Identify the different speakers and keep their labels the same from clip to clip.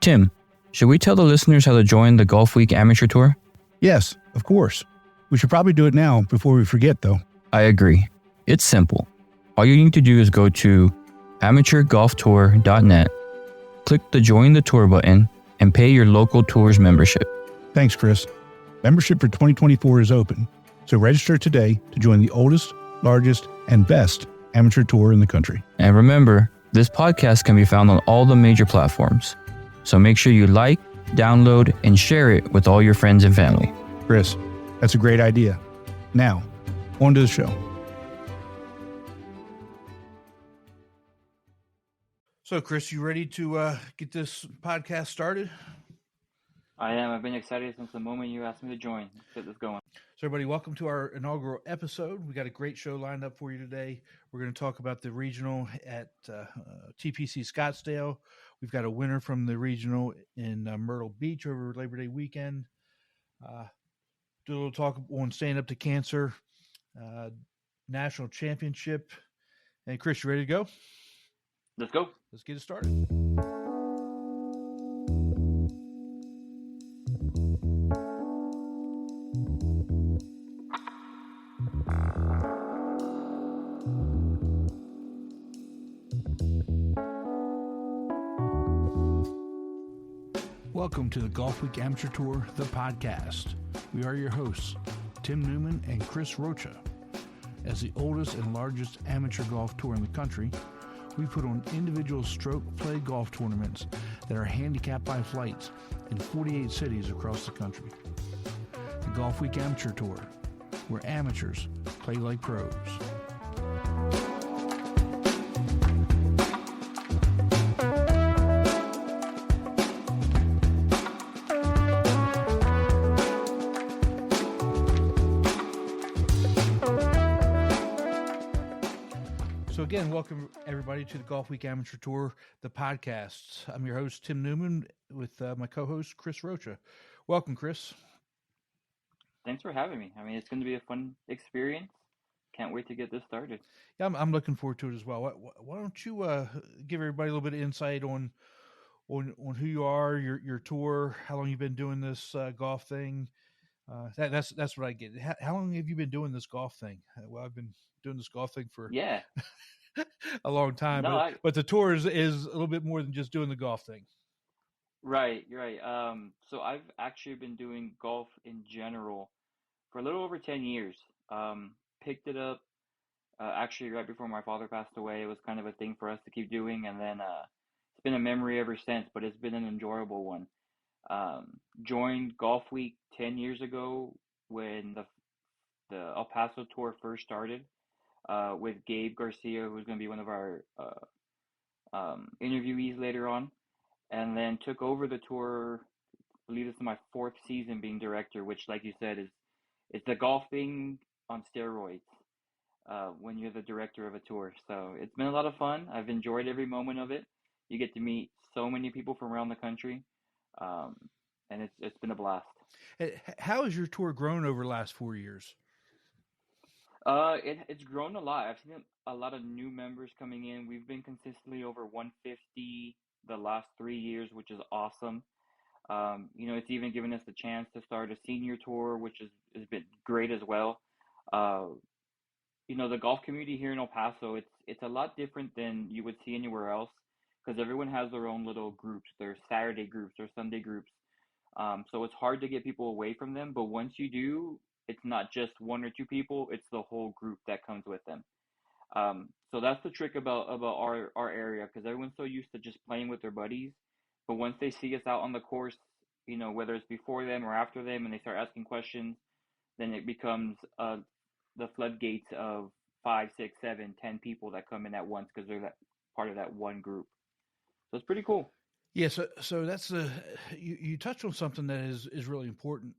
Speaker 1: Tim, should we tell the listeners how to join the Golfweek Amateur Tour?
Speaker 2: Yes, of course. We should probably do it now before we forget, though.
Speaker 1: I agree. It's simple. All you need to do is go to amateurgolftour.net, click the Join the Tour button, and pay your local tour's membership.
Speaker 2: Thanks, Chris. Membership for 2024 is open, so register today to join the oldest, largest, and best amateur tour in the country.
Speaker 1: And remember, this podcast can be found on all the major platforms. So make sure you like, download, and share it with all your friends and family.
Speaker 2: Chris, that's a great idea. Now, on to the show. So, Chris, you ready to get this podcast started?
Speaker 3: I am. I've been excited since the moment you asked me to join. Let's get this going.
Speaker 2: So, everybody, welcome to our inaugural episode. We got a great show lined up for you today. We're going to talk about the regional at TPC Scottsdale. We've got a winner from the regional in Myrtle Beach over Labor Day weekend. Do a little talk on Stand Up to Cancer, National Championship. And Chris, you ready to go?
Speaker 3: Let's go.
Speaker 2: Let's get it started. Welcome to the Golfweek Amateur Tour, the podcast. We are your hosts, Tim Newman and Chris Rocha. As the oldest and largest amateur golf tour in the country, we put on individual stroke play golf tournaments that are handicapped by flights in 48 cities across the country. The Golfweek Amateur Tour, where amateurs play like pros. So again, welcome everybody to the Golfweek Amateur Tour, the podcast. I'm your host, Tim Newman, with my co-host, Chris Rocha. Welcome, Chris.
Speaker 3: Thanks for having me. I mean, it's going to be a fun experience. Can't wait to get this started.
Speaker 2: Yeah, I'm looking forward to it as well. Why don't you give everybody a little bit of insight on who you are, your tour, how long you've been doing this golf thing. That's what I get. How long have you been doing this golf thing? Well, I've been doing this golf thing for a long time,
Speaker 3: no,
Speaker 2: but the tour is a little bit more than just doing the golf thing.
Speaker 3: Right, you're right. So I've actually been doing golf in general for a little over 10 years. Picked it up actually right before my father passed away. It was kind of a thing for us to keep doing, and then it's been a memory ever since, but it's been an enjoyable one. Joined Golf Week 10 years ago when the El Paso tour first started with Gabe Garcia, who's going to be one of our interviewees later on, and then took over the tour. I believe this is my fourth season being director, which, like you said, is the golfing on steroids when you're the director of a tour. So it's been a lot of fun. I've enjoyed every moment of it. You get to meet so many people from around the country, and it's been a blast.
Speaker 2: How has your tour grown over the last 4 years?
Speaker 3: It's grown a lot. I've seen a lot of new members coming in. We've been consistently over 150 the last 3 years, which is awesome. It's even given us the chance to start a senior tour, which has been great as well. The golf community here in El Paso, it's a lot different than you would see anywhere else because everyone has their own little groups. There's Saturday groups or Sunday groups. So it's hard to get people away from them. But once you do, it's not just one or two people, it's the whole group that comes with them. So that's the trick about our area, because everyone's so used to just playing with their buddies. But once they see us out on the course, whether it's before them or after them, and they start asking questions, then it becomes the floodgates of 5, 6, 7, 10 people that come in at once because they're that part of that one group. So it's pretty cool.
Speaker 2: Yeah, so that's you touched on something that is really important.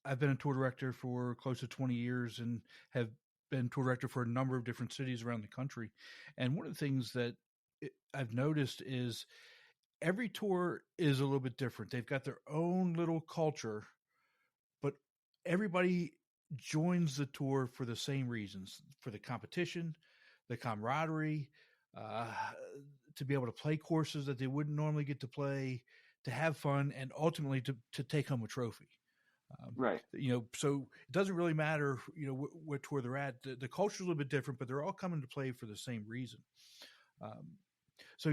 Speaker 2: I've been a tour director for close to 20 years and have been tour director for a number of different cities around the country. And one of the things that I've noticed is every tour is a little bit different. They've got their own little culture, but everybody joins the tour for the same reasons, for the competition, the camaraderie, to be able to play courses that they wouldn't normally get to play, to have fun, and ultimately to take home a trophy.
Speaker 3: Right.
Speaker 2: So it doesn't really matter, what tour they're at. The culture's a little bit different, but they're all coming to play for the same reason. So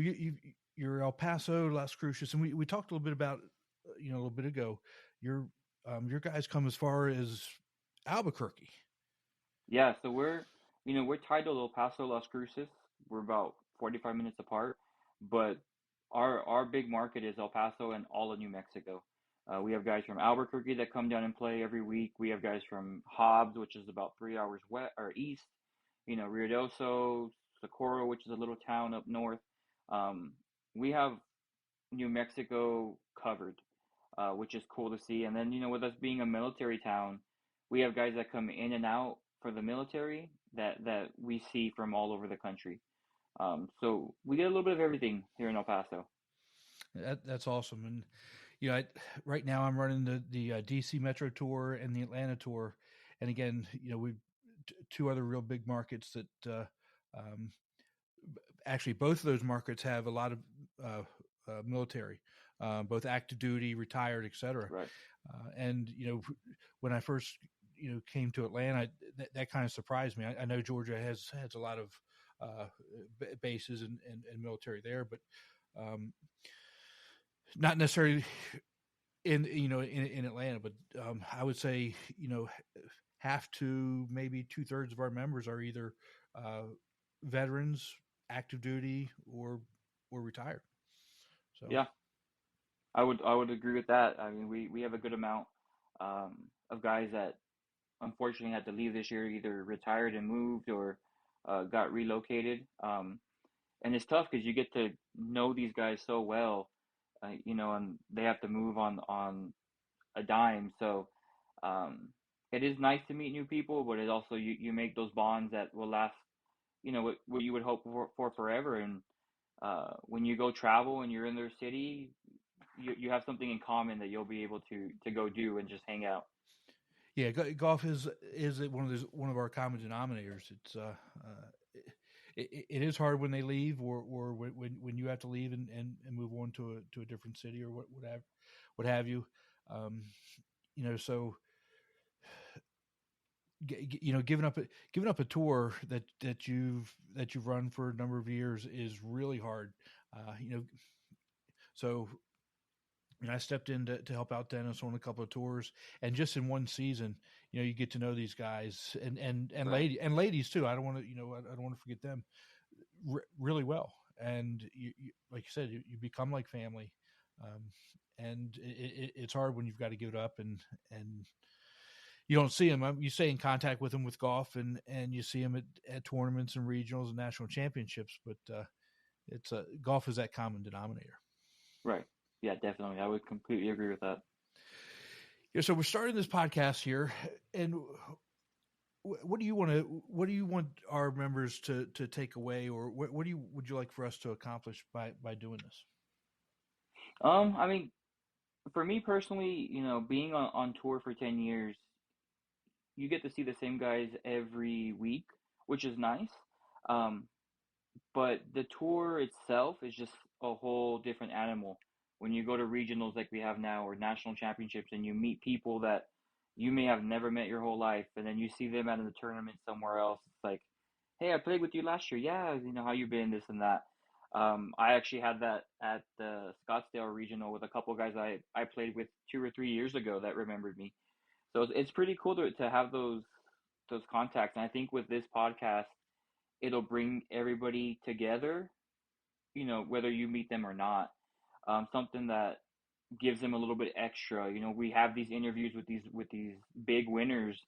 Speaker 2: you're El Paso, Las Cruces, and we talked a little bit about, a little bit ago, your guys come as far as Albuquerque.
Speaker 3: Yeah, so we're titled El Paso, Las Cruces. We're about 45 minutes apart, but our big market is El Paso and all of New Mexico. We have guys from Albuquerque that come down and play every week. We have guys from Hobbs, which is about 3 hours west or east. Ruidoso, Socorro, which is a little town up north. We have New Mexico covered, which is cool to see. And then, with us being a military town, we have guys that come in and out for the military that we see from all over the country. So we get a little bit of everything here in El Paso.
Speaker 2: That's awesome. And right now I'm running the DC Metro Tour and the Atlanta Tour, and again, we've two other real big markets that actually both of those markets have a lot of military, both active duty, retired, etc.
Speaker 3: Right.
Speaker 2: And when I first came to Atlanta, that kind of surprised me. I know Georgia has a lot of bases and military there, but not necessarily in Atlanta. But I would say half to maybe 2/3 of our members are either veterans, active duty, or retired. So
Speaker 3: yeah, I would agree with that. I mean, we have a good amount of guys that unfortunately had to leave this year, either retired and moved or got relocated. And it's tough because you get to know these guys so well, and they have to move on a dime. So it is nice to meet new people, but it also you make those bonds that will last, what you would hope for forever. And when you go travel and you're in their city, you have something in common that you'll be able to go do and just hang out.
Speaker 2: Yeah, golf is one of our common denominators. It's it is hard when they leave, or when you have to leave and move on to a different city or what have you. So giving up a tour that you've run for a number of years is really hard. So I stepped in to help out Dennis on a couple of tours, and just in one season, you get to know these guys and
Speaker 3: Right.
Speaker 2: ladies too. I don't want to I don't want to forget them really well. And you like you said, you become like family, and it's hard when you've got to give it up and you don't see them. You stay in contact with them with golf, and you see them at tournaments and regionals and national championships. But it's golf is that common denominator.
Speaker 3: Right. Yeah, definitely. I would completely agree with that.
Speaker 2: Yeah. So we're starting this podcast here, and what do you want our members to take away, or what would you like for us to accomplish by doing this?
Speaker 3: I mean, for me personally, being on tour for 10 years, you get to see the same guys every week, which is nice. Um, but the tour itself is just a whole different animal. When you go to regionals like we have now or national championships and you meet people that you may have never met your whole life, and then you see them at a tournament somewhere else, it's like, hey, I played with you last year. Yeah, how you been, this and that. I actually had that at the Scottsdale regional with a couple of guys I played with 2 or 3 years ago that remembered me. So it's pretty cool to have those contacts. And I think with this podcast, it'll bring everybody together, whether you meet them or not. Something that gives them a little bit extra. We have these interviews with these big winners,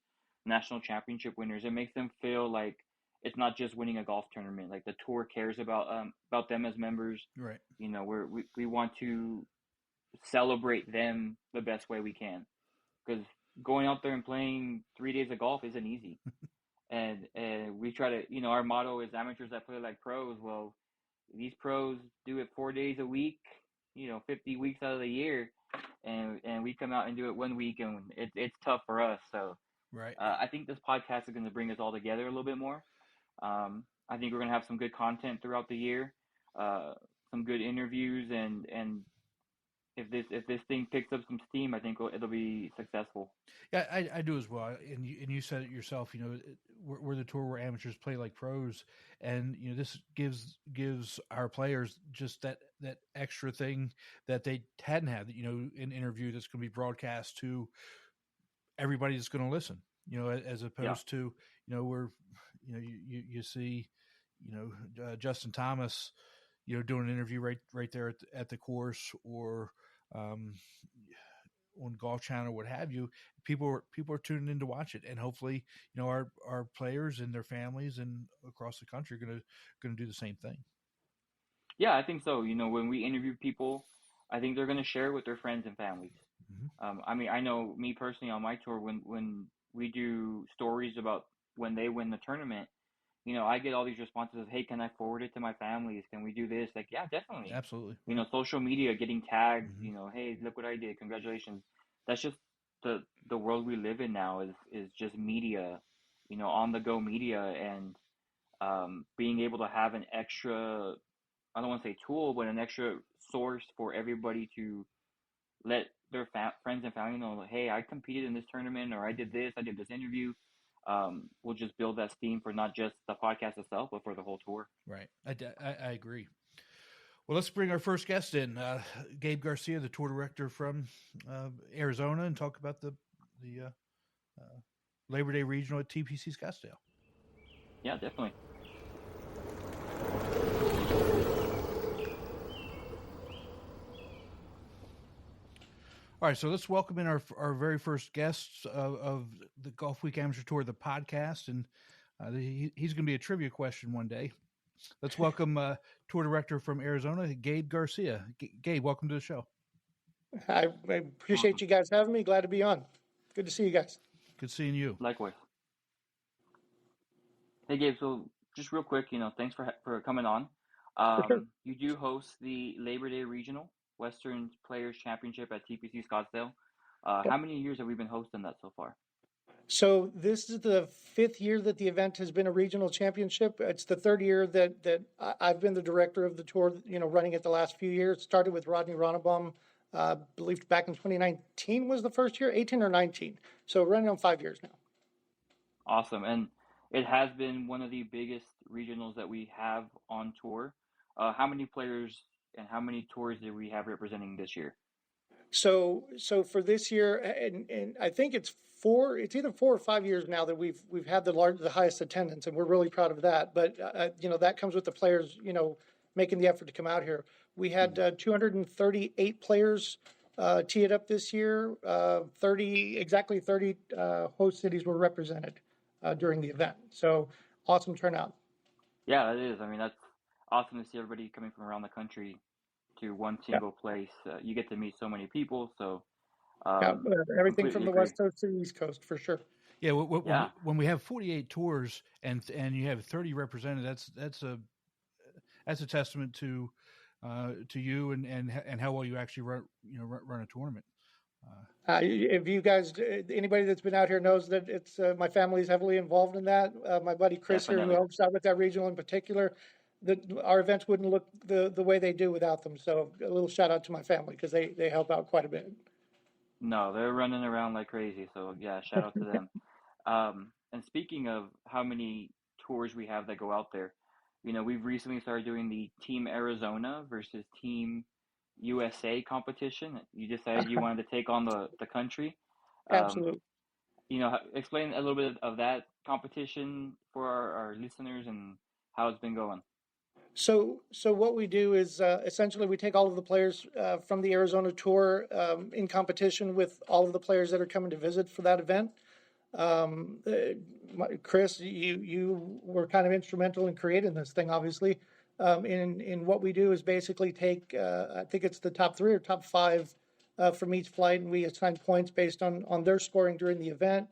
Speaker 3: national championship winners. It makes them feel like it's not just winning a golf tournament. Like the tour cares about them as members.
Speaker 2: Right.
Speaker 3: We want to celebrate them the best way we can, because going out there and playing 3 days of golf isn't easy. And we try to, our motto is amateurs that play like pros. Well, these pros do it 4 days a week, 50 weeks out of the year, and we come out and do it 1 week, and it's tough for us. So
Speaker 2: Right.
Speaker 3: I think this podcast is going to bring us all together a little bit more. I think we're going to have some good content throughout the year. some good interviews, and if this thing picks up some steam, I think it'll be successful.
Speaker 2: Yeah, I do as well. And you said it yourself. We're the tour where amateurs play like pros, and this gives our players just that extra thing that they hadn't had. An interview that's going to be broadcast to everybody that's going to listen. As opposed to where you see Justin Thomas doing an interview right there at the course, or on Golf Channel, what have you. People are tuning in to watch it, and hopefully, our players and their families and across the country are gonna do the same thing.
Speaker 3: Yeah, I think so. When we interview people, I think they're going to share with their friends and families.
Speaker 2: Mm-hmm.
Speaker 3: I mean, I know me personally on my tour, when we do stories about when they win the tournament, I get all these responses of, hey, can I forward it to my families? Can we do this? Like, yeah, definitely.
Speaker 2: Absolutely.
Speaker 3: Social media, getting tagged,
Speaker 2: Mm-hmm.
Speaker 3: Hey, look what I did. Congratulations. That's just the world we live in now is just media, on the go media, and being able to have an extra, I don't want to say tool, but an extra source for everybody to let their friends and family know, hey, I competed in this tournament, or I did this interview. We'll just build that steam for not just the podcast itself, but for the whole tour.
Speaker 2: Right. I agree. Well, let's bring our first guest in, Gabe Garcia, the tour director from Arizona, and talk about the Labor Day Regional at TPC Scottsdale.
Speaker 3: Yeah, definitely.
Speaker 2: All right, so let's welcome in our very first guests of the Golfweek Amateur Tour, the podcast, and he's going to be a trivia question one day. Let's welcome tour director from Arizona, Gabe Garcia. Gabe, welcome to the show.
Speaker 4: I appreciate you guys having me. Glad to be on. Good to see you guys.
Speaker 2: Good seeing you.
Speaker 3: Likewise. Hey, Gabe, so just real quick, thanks for coming on.
Speaker 4: Sure.
Speaker 3: You do host the Labor Day Regional Western Players Championship at TPC Scottsdale.
Speaker 4: Yep.
Speaker 3: How many years have we been hosting that so far?
Speaker 4: So this is the 5th year that the event has been a regional championship. It's the 3rd year that I've been the director of the tour, running it the last few years. Started with Rodney Ronnebaum, believed back in 2019 was the first year, 18 or 19. So running on 5 years now.
Speaker 3: Awesome. And it has been one of the biggest regionals that we have on tour. How many players and how many tours do we have representing this year?
Speaker 4: So for this year, and I think it's either 4 or 5 years now that we've had the highest attendance, and we're really proud of that. But that comes with the players, making the effort to come out here. We had 238 players tee it up this year. 30 host cities were represented during the event. So awesome turnout.
Speaker 3: Yeah, it is. I mean, that's awesome to see everybody coming from around the country to one single place. You get to meet so many people. So
Speaker 4: everything from the
Speaker 3: agree.
Speaker 4: West Coast to the East Coast for sure.
Speaker 2: Yeah, when we have 48 tours and you have 30 represented, that's a testament to you and how well you actually run a tournament.
Speaker 4: If you guys, anybody that's been out here knows that it's my family is heavily involved in that. My buddy Chris
Speaker 3: Definitely.
Speaker 4: here, who helps out with that regional in particular, our events wouldn't look the way they do without them. So a little shout out to my family because they help out quite a bit.
Speaker 3: No, they're running around like crazy. So yeah, shout out to them. And speaking of how many tours we have that go out there, we've recently started doing the Team Arizona versus Team USA competition. You decided you wanted to take on the country.
Speaker 4: Absolutely.
Speaker 3: Explain a little bit of that competition for our listeners and how it's been going.
Speaker 4: So what we do is essentially we take all of the players from the Arizona tour in competition with all of the players that are coming to visit for that event. Chris, you were kind of instrumental in creating this thing, obviously. In what we do is basically take, I think it's the top 3 or top 5 from each flight, and we assign points based on their scoring during the event.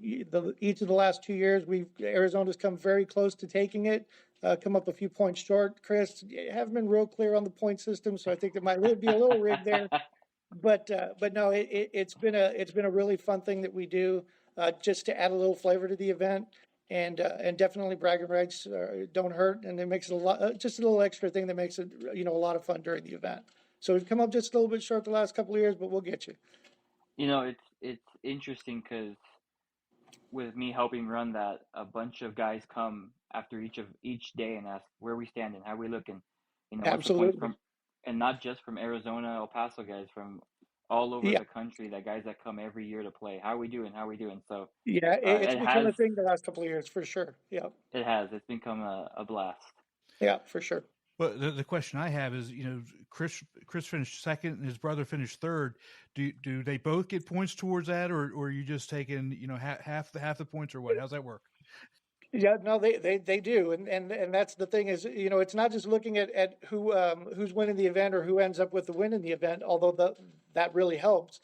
Speaker 4: Each of the last 2 years, Arizona's come very close to taking it, come up a few points short. Chris, you haven't been real clear on the point system, so I think there might be a little rig there. But no, it's been a really fun thing that we do just to add a little flavor to the event. and definitely bragging rights don't hurt, and it makes it a lot, just a little extra thing that makes it, a lot of fun during the event. So we've come up just a little bit short the last couple of years, but we'll get you.
Speaker 3: It's interesting because with me helping run that, a bunch of guys come after each day and ask where we standing, how we looking, what's the points
Speaker 4: Absolutely.
Speaker 3: from, and not just from Arizona, El Paso guys, from all over
Speaker 4: Yeah.
Speaker 3: the country, that guys that come every year to play. How we doing? How we doing? So
Speaker 4: Yeah, it's
Speaker 3: it
Speaker 4: become
Speaker 3: has
Speaker 4: a thing the last couple of years for sure. Yeah.
Speaker 3: it's become a blast.
Speaker 4: Yeah, for sure.
Speaker 2: Well, the question I have is, Chris finished second and his brother finished third. Do they both get points towards that, or are you just taking, half the points, or what? How's that work?
Speaker 4: Yeah, no, they do, and that's the thing is, it's not just looking at who's winning the event or who ends up with the win in the event, although that really helps,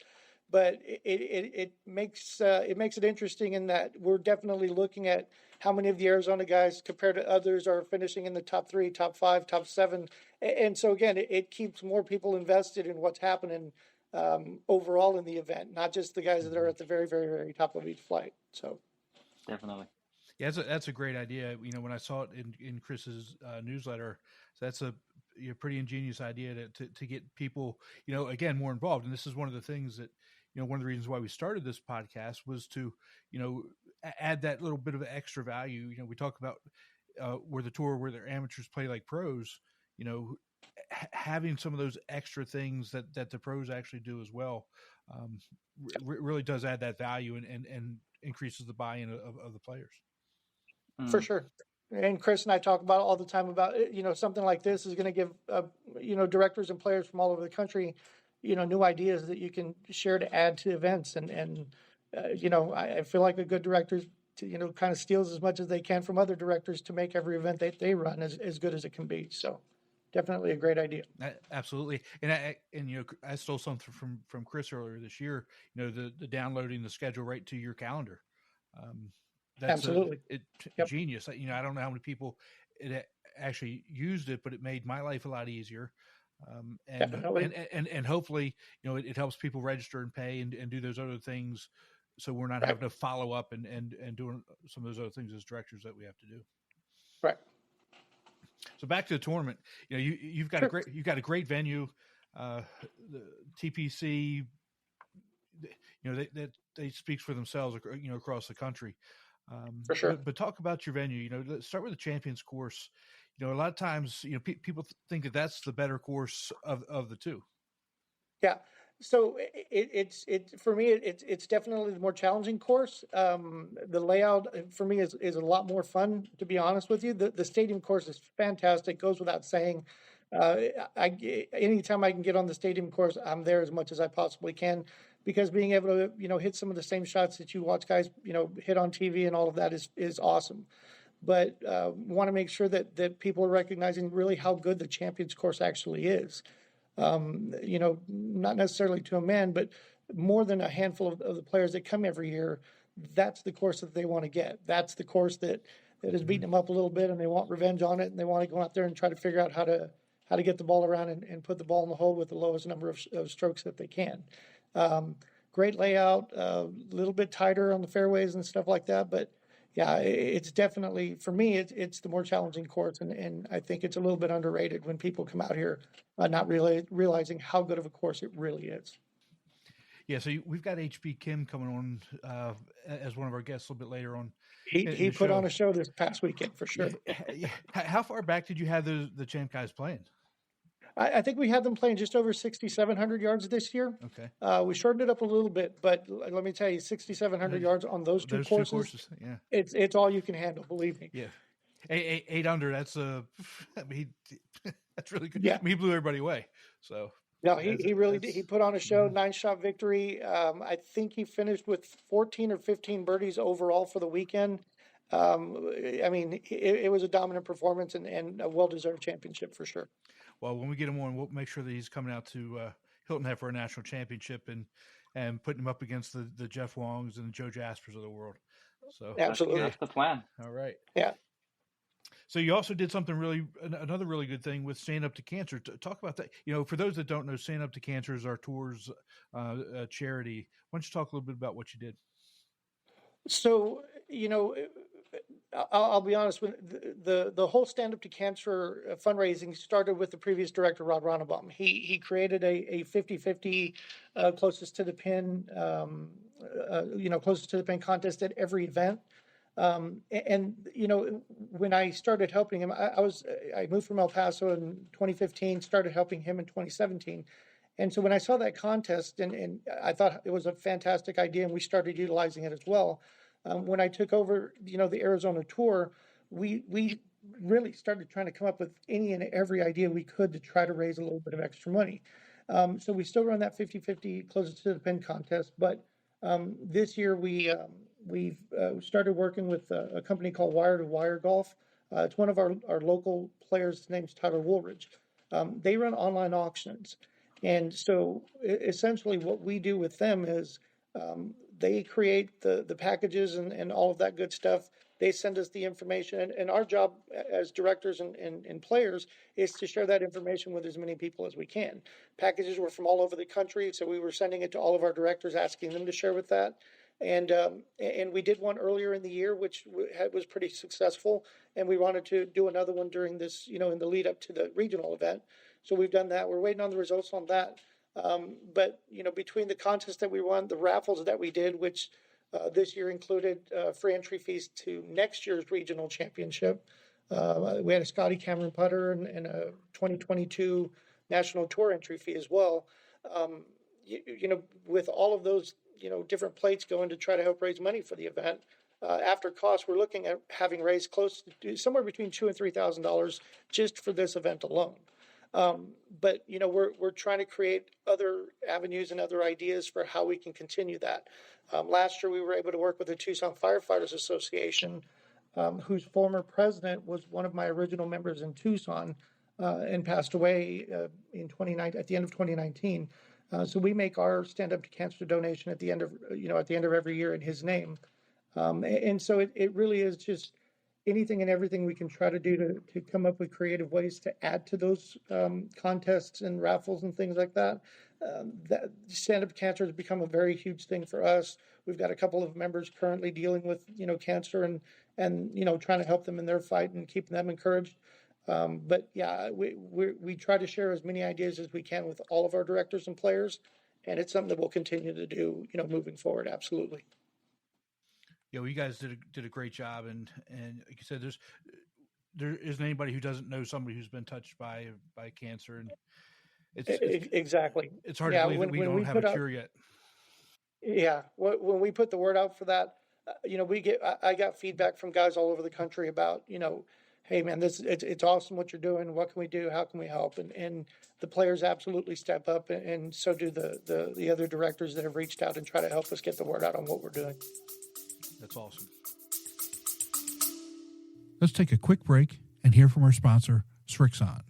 Speaker 4: but it makes it interesting in that we're definitely looking at how many of the Arizona guys compared to others are finishing in the top 3, top 5, top 7, and so again, it keeps more people invested in what's happening overall in the event, not just the guys that are at the very, very, very top of each flight. So
Speaker 3: Definitely.
Speaker 2: Yeah, that's a great idea. When I saw it in Chris's newsletter, so that's a pretty ingenious idea to get people, again, more involved. And this is one of the things that, one of the reasons why we started this podcast was to, add that little bit of extra value. We talk about where their amateurs play like pros, having some of those extra things that the pros actually do as well, really does add that value and increases the buy-in of the players.
Speaker 4: For sure. And Chris and I talk about all the time about, something like this is going to give, directors and players from all over the country, new ideas that you can share to add to events. And I feel like a good director, kind of steals as much as they can from other directors to make every event that they run as good as it can be. So definitely a great idea.
Speaker 2: Absolutely. And I stole something from Chris earlier this year, the downloading the schedule right to your calendar. That's
Speaker 4: absolutely
Speaker 2: genius. I don't know how many people it actually used it, but it made my life a lot easier.
Speaker 4: Definitely.
Speaker 2: And hopefully, it helps people register and pay and do those other things. So we're not having to follow up and doing some of those other things as directors that we have to do.
Speaker 4: Right. So
Speaker 2: back to the tournament, you've got a great venue, the TPC, they speaks for themselves, across the country.
Speaker 4: For sure.
Speaker 2: But talk about your venue. Let's start with the Champions course. A lot of times, people think that that's the better course of the two.
Speaker 4: Yeah. So it's for me, it's definitely the more challenging course. The layout for me is a lot more fun, to be honest with you. The stadium course is fantastic, goes without saying. Anytime I can get on the stadium course, I'm there as much as I possibly can, because being able to, hit some of the same shots that you watch guys, hit on TV and all of that is awesome. But want to make sure that people are recognizing really how good the Champions course actually is. Not necessarily to a man, but more than a handful of the players that come every year, that's the course that they want to get. That's the course that is beating them up a little bit, and they want revenge on it, and they want to go out there and try to figure out how to get the ball around and put the ball in the hole with the lowest number of strokes that they can. Great layout, a little bit tighter on the fairways and stuff like that, but yeah, it's definitely, for me, it's the more challenging course, and I think it's a little bit underrated when people come out here not really realizing how good of a course it really is.
Speaker 2: Yeah, so we've got HB Kim coming on as one of our guests a little bit later on.
Speaker 4: He put on a show this past weekend for sure.
Speaker 2: Yeah. How far back did you have the champ guys playing?
Speaker 4: I think we had them playing just over 6,700 yards this year.
Speaker 2: Okay.
Speaker 4: We shortened it up a little bit, but let me tell you, 6,700 yards on those two courses.
Speaker 2: Yeah.
Speaker 4: It's all you can handle, believe me.
Speaker 2: Yeah. 8 under, that's that's really good.
Speaker 4: Yeah.
Speaker 2: He blew everybody away. So
Speaker 4: no, he really did. He put on a show, 9-shot victory. I think he finished with 14 or 15 birdies overall for the weekend. It was a dominant performance and a well-deserved championship for sure.
Speaker 2: Well, when we get him on, we'll make sure that he's coming out to Hilton Head for a national championship and putting him up against the Jeff Wongs and the Joe Jaspers of the world. So
Speaker 4: absolutely,
Speaker 3: that's the plan.
Speaker 2: All right.
Speaker 4: Yeah.
Speaker 2: So you also did another really good thing with Stand Up to Cancer. Talk about that. For those that don't know, Stand Up to Cancer is our tour's charity. Why don't you talk a little bit about what you did?
Speaker 4: So, I'll be honest, when the whole Stand Up to Cancer fundraising started with the previous director, Rod Ronnebaum. He created a 50-50 closest to the pin, closest to the pin contest at every event. When I started helping him, I moved from El Paso in 2015, started helping him in 2017. And so when I saw that contest and I thought it was a fantastic idea and we started utilizing it as well. When I took over, the Arizona tour, we really started trying to come up with any and every idea we could to try to raise a little bit of extra money. So we still run that 50-50 closest to the pin contest, but this year we've started working with a company called Wire to Wire Golf. It's one of our local players. His name's Tyler Woolridge. They run online auctions. And so essentially what we do with them is they create the packages and all of that good stuff. They send us the information. And our job as directors and players is to share that information with as many people as we can. Packages were from all over the country, so we were sending it to all of our directors, asking them to share with that. And we did one earlier in the year, which was pretty successful. And we wanted to do another one during this, in the lead up to the regional event. So we've done that. We're waiting on the results on that. But between the contests that we won, the raffles that we did, which this year included free entry fees to next year's regional championship. We had a Scotty Cameron putter and a 2022 National Tour entry fee as well. With all of those, different plates going to try to help raise money for the event. After costs, we're looking at having raised close to somewhere between $2,000 and $3,000 just for this event alone. But we're trying to create other avenues and other ideas for how we can continue that. Last year, we were able to work with the Tucson Firefighters Association, whose former president was one of my original members in Tucson and passed away at the end of 2019. So we make our Stand Up to Cancer donation at the end of every year in his name. And so it really is just anything and everything we can try to do to come up with creative ways to add to those contests and raffles and things like that. That Stand Up to Cancer has become a very huge thing for us. We've got a couple of members currently dealing with cancer and trying to help them in their fight and keeping them encouraged. But yeah, we try to share as many ideas as we can with all of our directors and players, and it's something that we'll continue to do moving forward. Absolutely.
Speaker 2: Yeah, well, you guys did a great job, and like you said, there isn't anybody who doesn't know somebody who's been touched by cancer, and it's
Speaker 4: exactly.
Speaker 2: It's hard to believe that we don't have a cure yet.
Speaker 4: Yeah, when we put the word out for that, I got feedback from guys all over the country about hey man, it's awesome what you're doing. What can we do? How can we help? And the players absolutely step up, and so do the other directors that have reached out and try to help us get the word out on what we're doing.
Speaker 2: That's awesome.
Speaker 5: Let's take a quick break and hear from our sponsor, Srixon.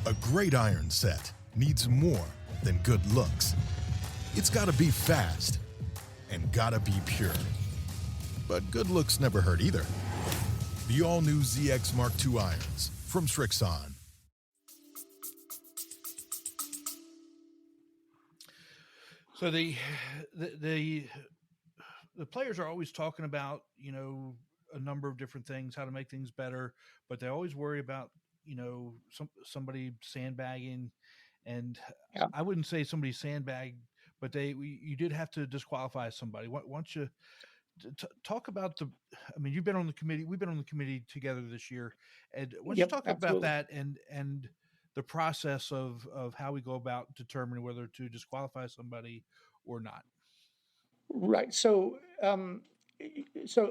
Speaker 6: A great iron set needs more than good looks. It's got to be fast and got to be pure. But good looks never hurt either. The all-new ZX Mark II irons from Srixon.
Speaker 2: So the players are always talking about, a number of different things, how to make things better, but they always worry about, somebody sandbagging. And yeah. I wouldn't say somebody sandbagged, but you did have to disqualify somebody. Why don't you talk about you've been on the committee, we've been on the committee together this year, and why don't you talk about that and the process of how we go about determining whether to disqualify somebody or not.
Speaker 4: Right. So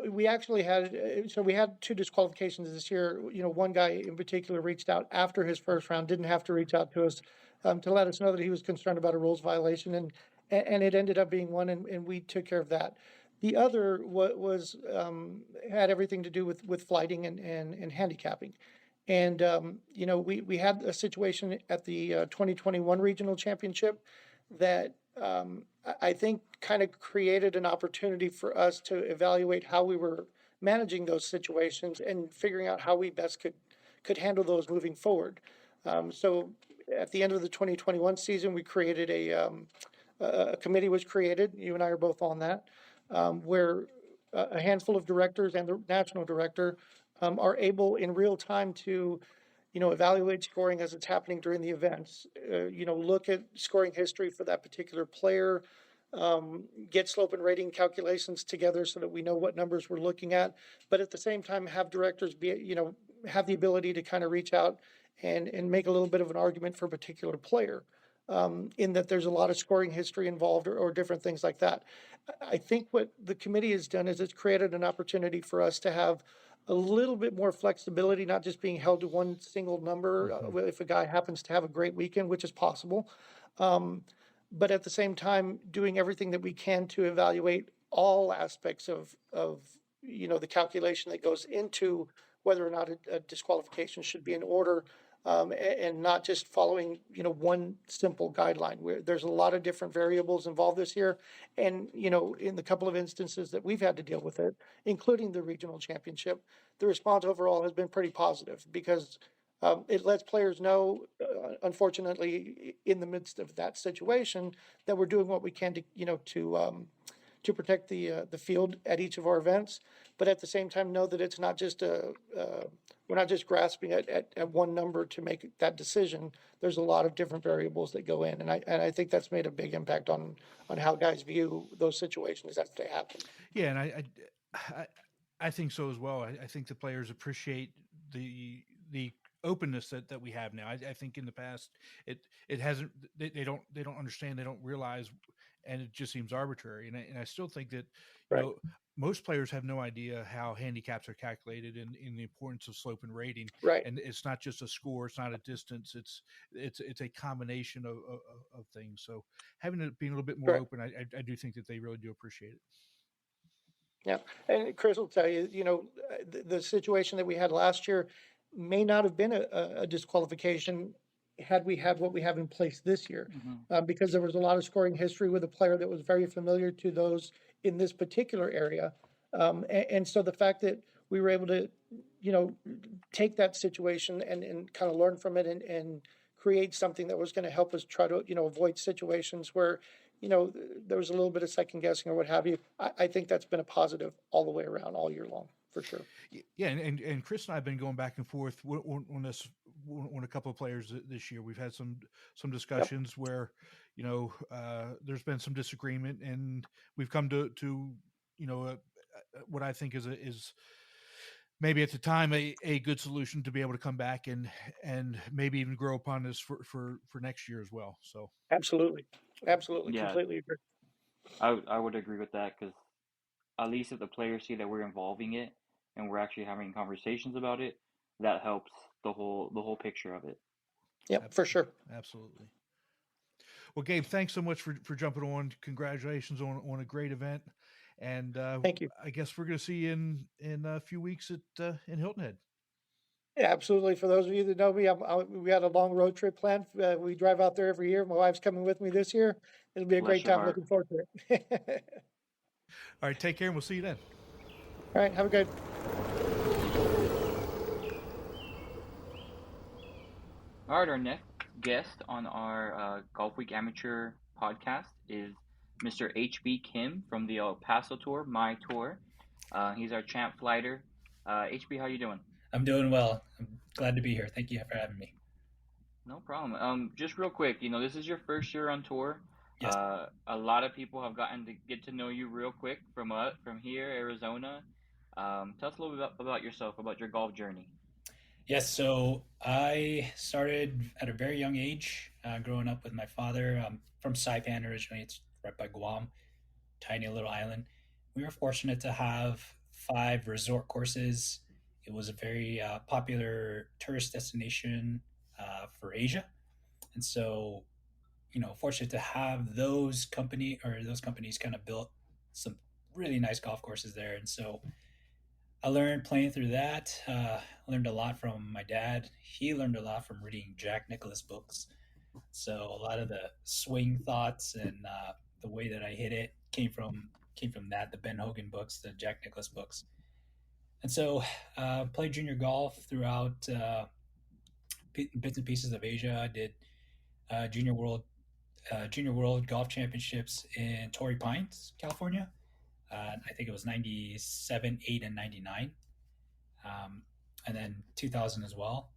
Speaker 4: we actually had two disqualifications this year. One guy in particular reached out after his first round, didn't have to reach out to us to let us know that he was concerned about a rules violation, and it ended up being one, and we took care of that. The other was had everything to do with flighting and handicapping. And, we had a situation at the 2021 regional championship that I think kind of created an opportunity for us to evaluate how we were managing those situations and figuring out how we best could handle those moving forward. So at the end of the 2021 season, we created a committee was created. You and I are both on that, where a handful of directors and the national director are able in real time to, evaluate scoring as it's happening during the events. Look at scoring history for that particular player, get slope and rating calculations together so that we know what numbers we're looking at. But at the same time, have directors have the ability to kind of reach out and make a little bit of an argument for a particular player. In that there's a lot of scoring history involved or different things like that. I think what the committee has done is it's created an opportunity for us to have a little bit more flexibility, not just being held to one single number if a guy happens to have a great weekend, which is possible. But at the same time, doing everything that we can to evaluate all aspects of the calculation that goes into whether or not a disqualification should be in order. And not just following, one simple guideline. There's a lot of different variables involved this year. And, in the couple of instances that we've had to deal with it, including the regional championship, the response overall has been pretty positive because it lets players know, unfortunately, in the midst of that situation, that we're doing what we can to protect the field at each of our events, but at the same time know that it's not just we're not just grasping at one number to make that decision. There's a lot of different variables that go in, and I think that's made a big impact on how guys view those situations as they happen.
Speaker 2: Yeah, and I think so as well. I think the players appreciate the openness that we have now. I think in the past it hasn't. They don't understand. They don't realize. And it just seems arbitrary. And I still think that most players have no idea how handicaps are calculated and in the importance of slope and rating.
Speaker 4: Right.
Speaker 2: And it's not just a score. It's not a distance. It's a combination of things. So having it being a little bit more open, I do think that they really do appreciate it.
Speaker 4: Yeah. And Chris will tell you, the situation that we had last year may not have been a disqualification had we had what we have in place this year, because there was a lot of scoring history with a player that was very familiar to those in this particular area. And so the fact that we were able to, take that situation and kind of learn from it and create something that was going to help us try to, avoid situations where, there was a little bit of second guessing or what have you. I think that's been a positive all the way around all year long. For sure.
Speaker 2: Yeah, and Chris and I have been going back and forth on this on a couple of players this year. We've had some discussions where, there's been some disagreement, and we've come to what I think is maybe at the time a good solution to be able to come back and maybe even grow upon this for next year as well. So
Speaker 4: absolutely,
Speaker 3: yeah,
Speaker 4: completely agree.
Speaker 3: I would agree with that because at least if the players see that we're involving it and we're actually having conversations about it, that helps the whole picture of it.
Speaker 4: Yep, for sure.
Speaker 2: Absolutely. Well, Gabe, thanks so much for jumping on. Congratulations on a great event. And
Speaker 4: thank you.
Speaker 2: I guess we're going to see you in a few weeks in Hilton Head.
Speaker 4: Yeah, absolutely. For those of you that know me, we had a long road trip planned. We drive out there every year. My wife's coming with me this year. It'll be a great time. Looking forward to it.
Speaker 2: All right, take care, and we'll see you then.
Speaker 4: All right, have a good.
Speaker 3: All right, our next guest on our Golfweek Amateur podcast is Mr. HB Kim from the El Paso Tour, my tour. He's our champ flighter. HB, how you doing?
Speaker 7: I'm doing well. I'm glad to be here. Thank you for having me.
Speaker 3: No problem. Just real quick, this is your first year on tour.
Speaker 7: Yes.
Speaker 3: A lot of people have gotten to get to know you real quick from here, Arizona. Tell us a little bit about yourself, about your golf journey.
Speaker 7: Yes, so I started at a very young age, growing up with my father. I'm from Saipan originally. It's right by Guam, tiny little island. We were fortunate to have 5 resort courses. It was a very popular tourist destination for Asia. And so, fortunate to have those companies kind of built some really nice golf courses there. And so I learned playing through that, learned a lot from my dad. He learned a lot from reading Jack Nicklaus books. So a lot of the swing thoughts and the way that I hit it came from that, the Ben Hogan books, the Jack Nicklaus books. And so played junior golf throughout bits and pieces of Asia. I did Junior World Golf Championships in Torrey Pines, California. I think it was 97, 8, and 99. And then 2000 as well.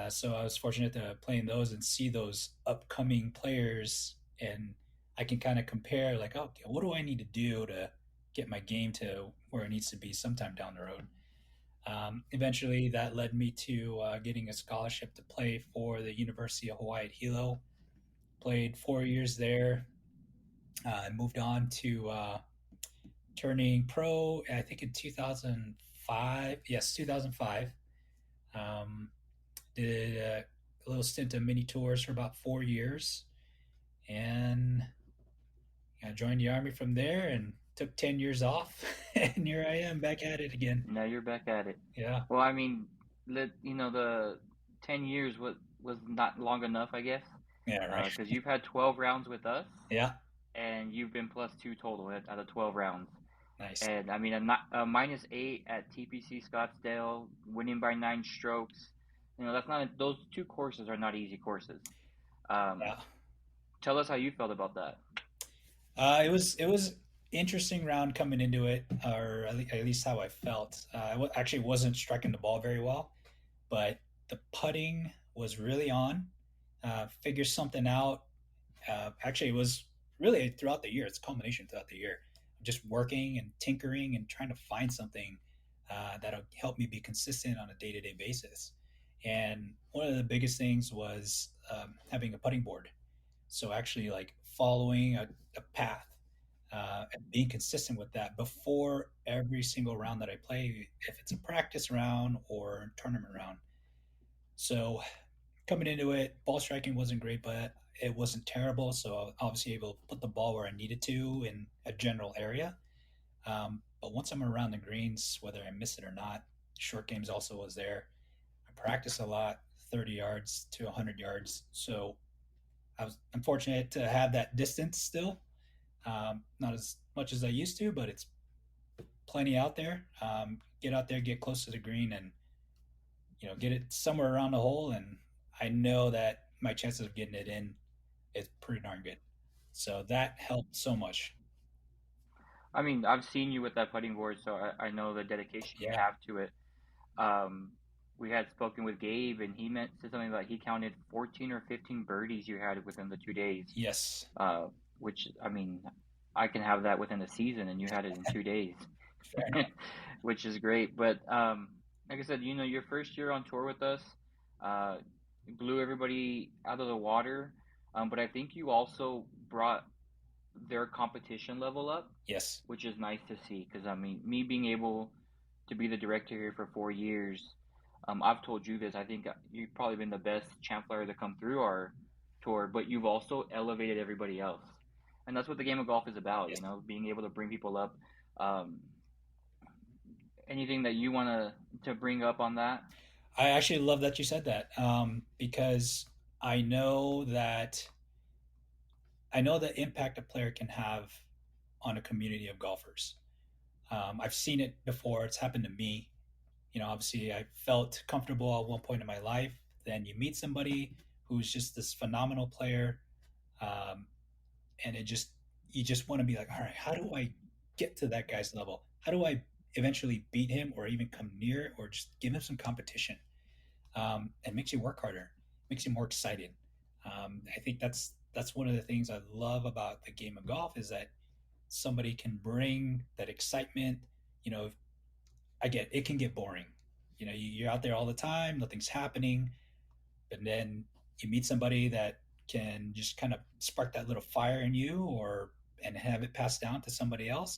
Speaker 7: So I was fortunate to play in those and see those upcoming players, and I can kind of compare, like, okay, what do I need to do to get my game to where it needs to be sometime down the road. Eventually, that led me to getting a scholarship to play for the University of Hawaii at Hilo. Played 4 years there. Moved on to turning pro, I think in 2005. Yes, 2005. Did a little stint of mini tours for about 4 years, and I joined the Army from there and took 10 years off, and here I am back at it again.
Speaker 3: Now you're back at it.
Speaker 7: Yeah.
Speaker 3: Well, I mean, the 10 years was not long enough, I guess.
Speaker 7: Yeah, right.
Speaker 3: Because you've had 12 rounds with us.
Speaker 7: Yeah.
Speaker 3: And you've been +2 total out of 12 rounds.
Speaker 7: Nice.
Speaker 3: And I mean, a -8 at TPC Scottsdale, winning by 9 strokes. That's not. Those 2 courses are not easy courses.
Speaker 7: Yeah.
Speaker 3: Tell us how you felt about that.
Speaker 7: It was interesting round coming into it, or at least how I felt. I actually wasn't striking the ball very well, but the putting was really on. Figure something out. Actually, it was really throughout the year. It's a culmination throughout the year. Just working and tinkering and trying to find something that'll help me be consistent on a day-to-day basis. And one of the biggest things was having a putting board. So actually, like, following a path and being consistent with that before every single round that I play, if it's a practice round or a tournament round. So coming into it, ball striking wasn't great, but it wasn't terrible. So I was obviously able to put the ball where I needed to in a general area. But once I'm around the greens, whether I miss it or not, short games also was there. I practice a lot, 30 yards to 100 yards. So I'm fortunate to have that distance still. Not as much as I used to, but it's plenty out there. Get out there, get close to the green, and get it somewhere around the hole. And I know that my chances of getting it in is pretty darn good. So that helped so much.
Speaker 3: I mean, I've seen you with that putting board, so I know the dedication you have to it. We had spoken with Gabe, and he said something like he counted 14 or 15 birdies you had within the 2 days.
Speaker 7: Yes.
Speaker 3: Which, I mean, I can have that within a season, and you had it in 2 days, which is great. But like I said, your first year on tour with us, blew everybody out of the water. But I think you also brought their competition level up.
Speaker 7: Yes.
Speaker 3: Which is nice to see, because, I mean, me being able to be the director here for 4 years, I've told you this, I think you've probably been the best champ player to come through our tour, but you've also elevated everybody else. And that's what the game of golf is about,
Speaker 7: Yes.
Speaker 3: Being able to bring people up. Anything that you want to bring up on that?
Speaker 7: I actually love that you said that, because I know the impact a player can have on a community of golfers. I've seen it before. It's happened to me. Obviously I felt comfortable at one point in my life. Then you meet somebody who's just this phenomenal player. And you just want to be like, all right, how do I get to that guy's level? How do I eventually beat him or even come near, or just give him some competition? It makes you work harder, makes you more excited. I think that's one of the things I love about the game of golf, is that somebody can bring that excitement. I get it can get boring. You're out there all the time, nothing's happening, but then you meet somebody that can just kind of spark that little fire in you, and have it passed down to somebody else.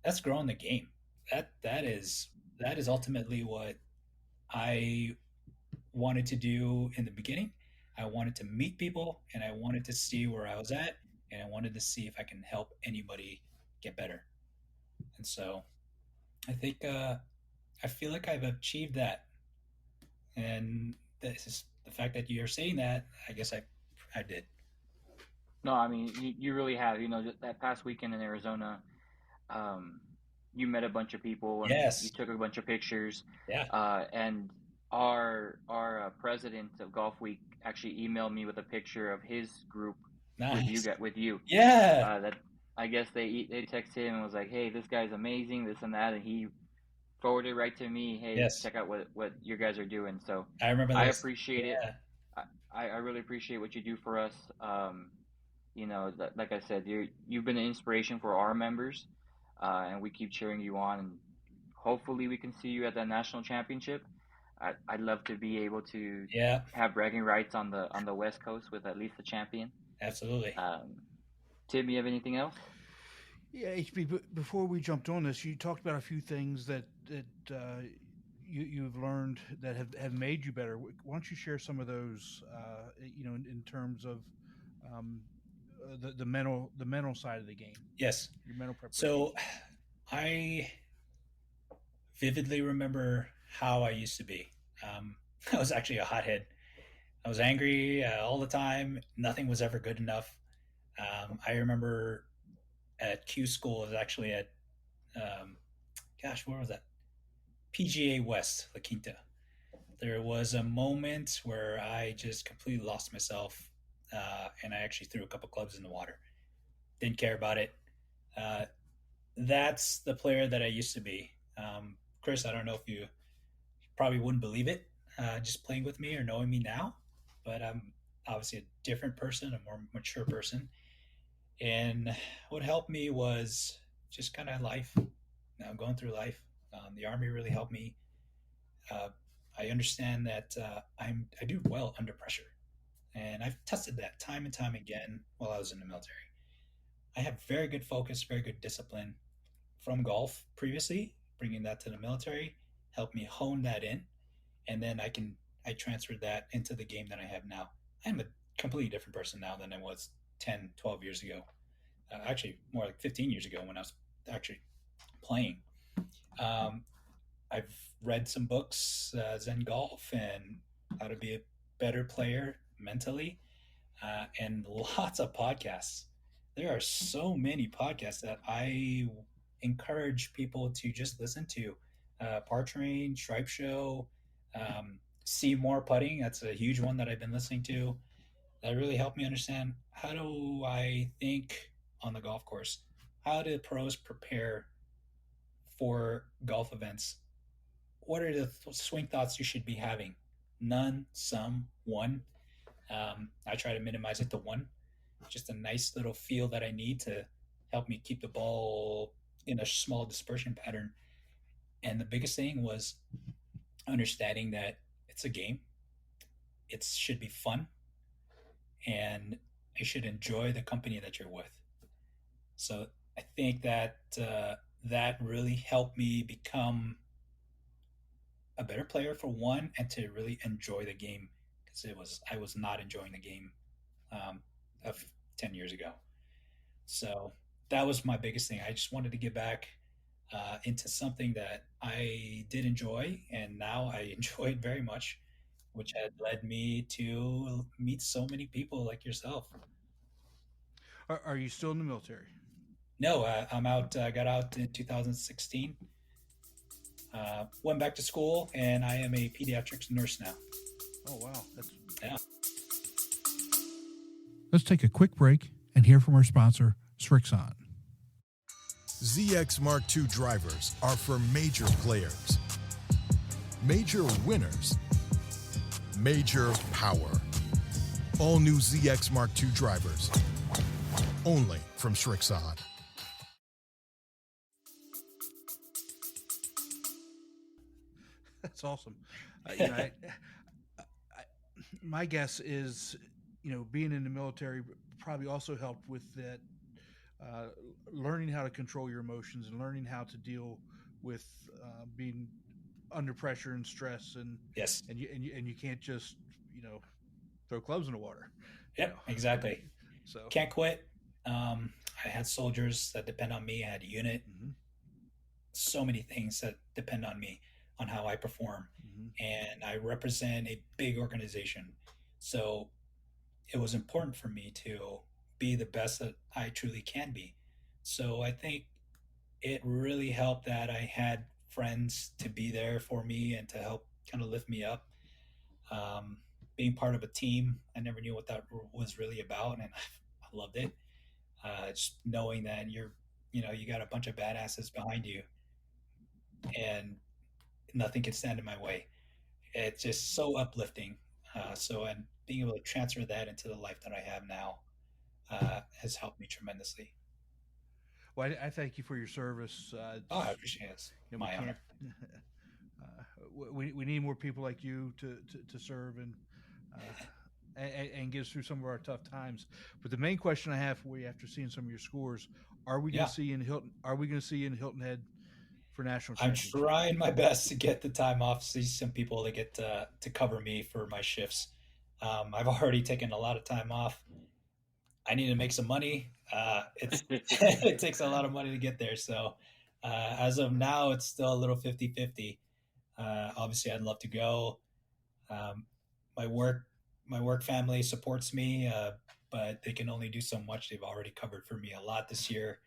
Speaker 7: That's growing the game. That is ultimately what I wanted to do in the beginning. I wanted to meet people, and I wanted to see where I was at, and I wanted to see if I can help anybody get better. And so I think I feel like I've achieved that. And this is the fact that you're saying that, I guess I did.
Speaker 3: No, I mean, you really have. That past weekend in Arizona, you met a bunch of people, and
Speaker 7: Yes.
Speaker 3: you took a bunch of pictures.
Speaker 7: Yeah.
Speaker 3: And our president of Golfweek actually emailed me with a picture of his group
Speaker 7: Nice.
Speaker 3: with you.
Speaker 7: Yeah.
Speaker 3: I guess they texted him and was like, "Hey, this guy's amazing, this and that," and he forwarded right to me, "Hey,
Speaker 7: Yes,
Speaker 3: check out what you guys are doing." So
Speaker 7: I remember
Speaker 3: I
Speaker 7: those.
Speaker 3: appreciate it.
Speaker 7: Yeah,
Speaker 3: I really appreciate what you do for us. Like I said, you've been an inspiration for our members, and we keep cheering you on. And hopefully, we can see you at that national championship. I'd love to be able to
Speaker 7: yeah,
Speaker 3: have bragging rights on the West Coast with at least a champion.
Speaker 7: absolutely.
Speaker 3: Tim, you have anything else?
Speaker 2: Yeah, HB. Before we jumped on this, you talked about a few things that you've learned that have made you better. Why don't you share some of those? In terms of um, the mental side of the game,
Speaker 7: Yes.
Speaker 2: your mental preparation.
Speaker 7: So I vividly remember how I used to be. I was actually a hothead. I was angry all the time. Nothing was ever good enough. I remember at Q school, it was actually at, where was that? PGA West, La Quinta. There was a moment where I just completely lost myself, and I actually threw a couple clubs in the water. Didn't care about it. Uh, that's the player that I used to be. Chris, I don't know if you probably wouldn't believe it, just playing with me or knowing me now, but I'm obviously a different person, a more mature person. And what helped me was just kind of life, going through life. The Army really helped me. Uh, I understand that I do well under pressure, and I've tested that time and time again while I was in the military. I have very good focus, very good discipline from golf previously. Bringing that to the military helped me hone that in, and then I transferred that into the game that I have now. I'm a completely different person now than I was 10, 12 years ago. Actually, more like 15 years ago when I was actually playing. Um, I've read some books, Zen Golf, and how to be a better player mentally, and lots of podcasts. There are so many podcasts that I encourage people to just listen to. Par Train, Stripe Show, See More Putting. That's a huge one that I've been listening to. That really helped me understand how do I think on the golf course? How do pros prepare for golf events? What are the swing thoughts you should be having? None, some, one. I try to minimize it to one. Just a nice little feel that I need to help me keep the ball in a small dispersion pattern. And the biggest thing was understanding that it's a game. It should be fun, and you should enjoy the company that you're with. So I think that that really helped me become a better player for one, and to really enjoy the game, because I was not enjoying the game of 10 years ago. So that was my biggest thing. I just wanted to get back into something that I did enjoy, and now I enjoy it very much, which had led me to meet so many people like yourself.
Speaker 2: Are you still in the military?
Speaker 7: No, I'm out. I got out in 2016. Went back to school, and I am a pediatrics nurse now.
Speaker 2: Oh wow,
Speaker 7: Yeah.
Speaker 5: Let's take a quick break and hear from our sponsor, Srixon.
Speaker 6: ZX Mark II drivers are for major players, major winners, major power. All new ZX Mark II drivers, only from Srixon.
Speaker 2: that's awesome. My guess is, being in the military probably also helped with that, learning how to control your emotions and learning how to deal with being under pressure and stress, and
Speaker 7: Yes.
Speaker 2: and you can't just throw clubs in the water.
Speaker 7: Yep. Exactly.
Speaker 2: So
Speaker 7: Can't quit. I had soldiers that depend on me. I had a unit.
Speaker 2: Mm-hmm.
Speaker 7: So many things that depend on me, on how I perform.
Speaker 2: Mm-hmm.
Speaker 7: And I represent a big organization. So it was important for me to be the best that I truly can be. So I think it really helped that I had friends to be there for me and to help kind of lift me up. Being part of a team, I never knew what that was really about, and I loved it. Just knowing that you got a bunch of badasses behind you, and nothing can stand in my way. It's just so uplifting. And being able to transfer that into the life that I have now has helped me tremendously.
Speaker 2: Well, I thank you for your service.
Speaker 7: I appreciate it. It's my honor.
Speaker 2: We need more people like you to serve and get us through some of our tough times. But the main question I have for you after seeing some of your scores: Are we going to see you in Hilton? Are we going to see you in Hilton Head for national championship?
Speaker 7: I'm trying my best to get the time off. See some people that get to cover me for my shifts. I've already taken a lot of time off. I need to make some money. It takes a lot of money to get there. So as of now, it's still a little 50-50. Obviously, I'd love to go. My work family supports me, but they can only do so much. They've already covered for me a lot this year.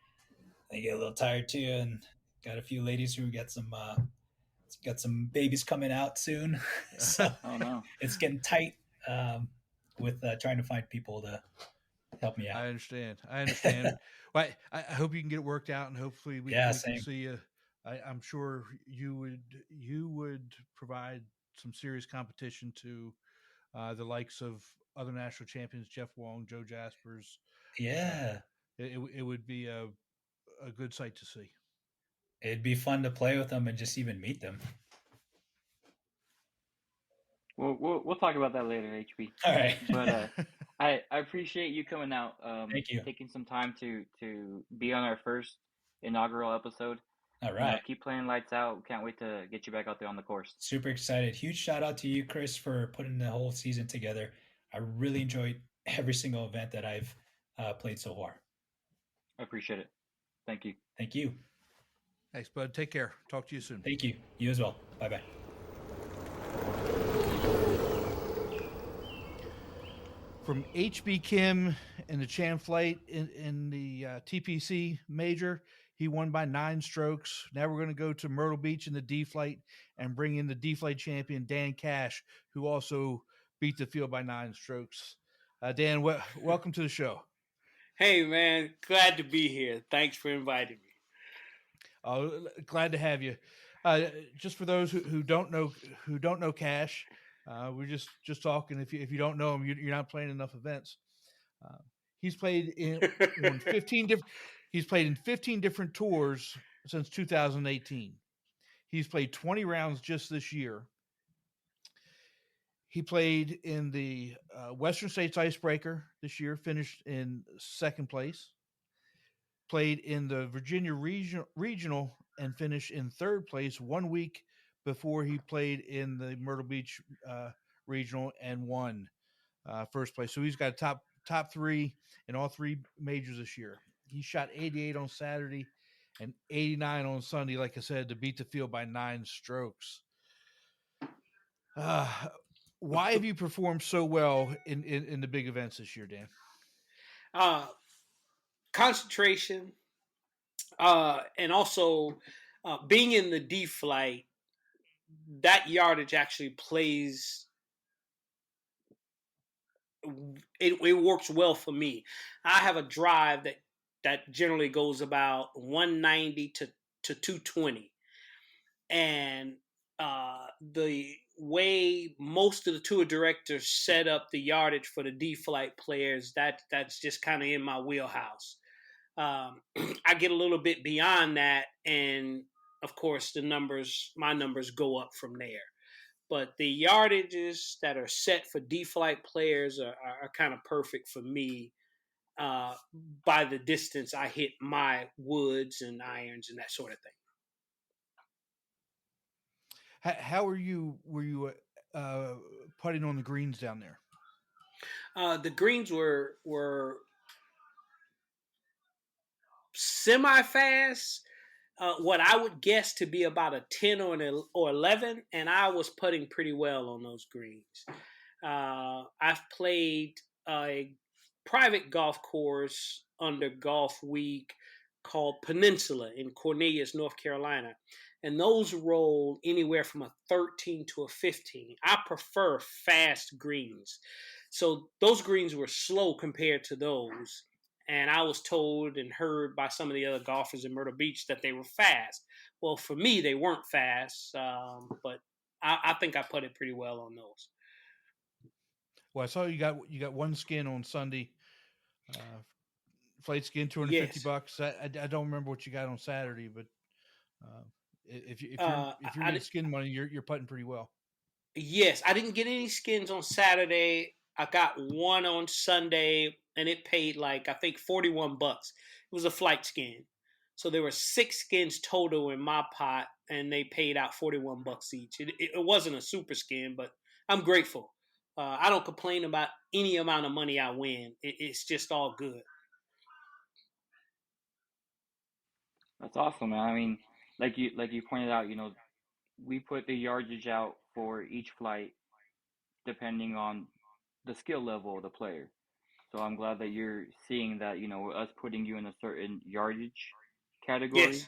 Speaker 7: They get a little tired too, and got a few ladies who got some babies coming out soon. So
Speaker 3: Oh no,
Speaker 7: it's getting tight with trying to find people to help me out.
Speaker 2: I understand. Well, I hope you can get it worked out, and hopefully we can see you. I'm sure you would provide some serious competition to the likes of other national champions, Jeff Wong, Joe Jaspers.
Speaker 7: Yeah,
Speaker 2: it would be a good sight to see.
Speaker 7: It'd be fun to play with them and just even meet them.
Speaker 3: We'll talk about that later, HB.
Speaker 7: All right.
Speaker 3: But I appreciate you coming out.
Speaker 7: Thank you.
Speaker 3: Taking some time to be on our first inaugural episode.
Speaker 7: All right.
Speaker 3: Keep playing lights out. Can't wait to get you back out there on the course.
Speaker 7: Super excited. Huge shout out to you, Chris, for putting the whole season together. I really enjoyed every single event that I've played so far.
Speaker 3: I appreciate it. Thank you.
Speaker 7: Thank you.
Speaker 2: Thanks, bud. Take care. Talk to you soon.
Speaker 7: Thank you. You as well. Bye-bye.
Speaker 2: From HB Kim in the Chan Flight in the TPC Major, he won by 9 strokes. Now we're going to go to Myrtle Beach in the D Flight and bring in the D Flight champion, Dan Cash, who also beat the field by 9 strokes. Dan, welcome to the show.
Speaker 8: Hey, man. Glad to be here. Thanks for inviting me.
Speaker 2: Glad to have you. Just for those who don't know Cash, we're just talking. If you don't know him, you're not playing enough events. He's played in 15 different. He's played in 15 different tours since 2018. He's played 20 rounds just this year. He played in the Western States Icebreaker this year, finished in 2nd place. Played in the Virginia Regional and finished in 3rd place 1 week before he played in the Myrtle Beach Regional and won 1st place. So he's got top 3 in all 3 majors this year. He shot 88 on Saturday and 89 on Sunday, like I said, to beat the field by 9 strokes. Why have you performed so well in the big events this year, Dan?
Speaker 8: Concentration, and also being in the D Flight, that yardage actually plays. It works well for me. I have a drive that generally goes about 190 to 220, and the way most of the tour directors set up the yardage for the D Flight players, that's just kind of in my wheelhouse. I get a little bit beyond that, and of course my numbers go up from there. But the yardages that are set for D Flight players are kind of perfect for me. By the distance I hit my woods and irons and that sort of thing.
Speaker 2: How were you putting on the greens down there?
Speaker 8: The greens were semi-fast, what I would guess to be about a 10 or 11, and I was putting pretty well on those greens. I've played a private golf course under Golfweek called Peninsula in Cornelius, North Carolina, and those roll anywhere from a 13 to a 15. I prefer fast greens. So those greens were slow compared to those. And I was told and heard by some of the other golfers in Myrtle Beach that they were fast. Well, for me, they weren't fast, but I think I putted pretty well on those.
Speaker 2: Well, I saw you got one skin on Sunday. Flight skin, $250.
Speaker 8: Yes.
Speaker 2: I don't remember what you got on Saturday, but if you're getting skin money, you're putting pretty well.
Speaker 8: Yes, I didn't get any skins on Saturday. I got one on Sunday, and it paid like I think $41. It was a flight skin, so there were 6 skins total in my pot, and they paid out $41 each. It wasn't a super skin, but I'm grateful. I don't complain about any amount of money I win. It's just all good.
Speaker 3: That's awesome, man. I mean, like you pointed out, we put the yardage out for each flight depending on the skill level of the player. So I'm glad that you're seeing that, us putting you in a certain yardage category.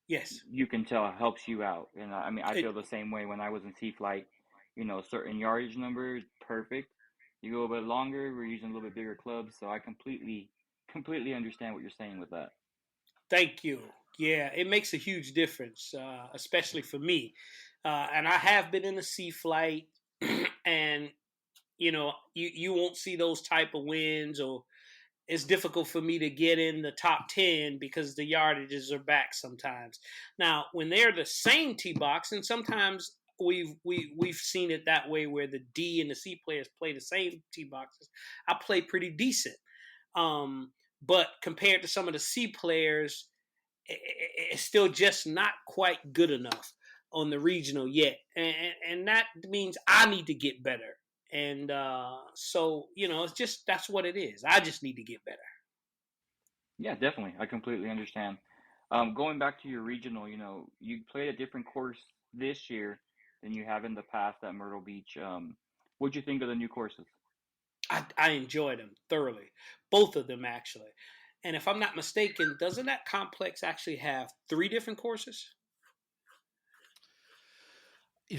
Speaker 8: Yes.
Speaker 3: You can tell it helps you out. And I mean, I feel the same way when I was in C flight, certain yardage number, perfect. You go a bit longer, we're using a little bit bigger clubs. So I completely understand what you're saying with that.
Speaker 8: Thank you. Yeah, it makes a huge difference, especially for me. And I have been in a C flight, and you won't see those type of wins, or it's difficult for me to get in the top 10 because the yardages are back sometimes. Now, when they're the same tee box, and sometimes we've seen it that way where the D and the C players play the same tee boxes, I play pretty decent. But compared to some of the C players, it's still just not quite good enough on the regional yet. And that means I need to get better. And so, it's just, that's what it is. I just need to get better.
Speaker 3: Yeah, definitely. I completely understand. Going back to your regional, you played a different course this year than you have in the past at Myrtle Beach. What'd you think of the new courses?
Speaker 8: I enjoyed them thoroughly. Both of them, actually. And if I'm not mistaken, doesn't that complex actually have 3 different courses?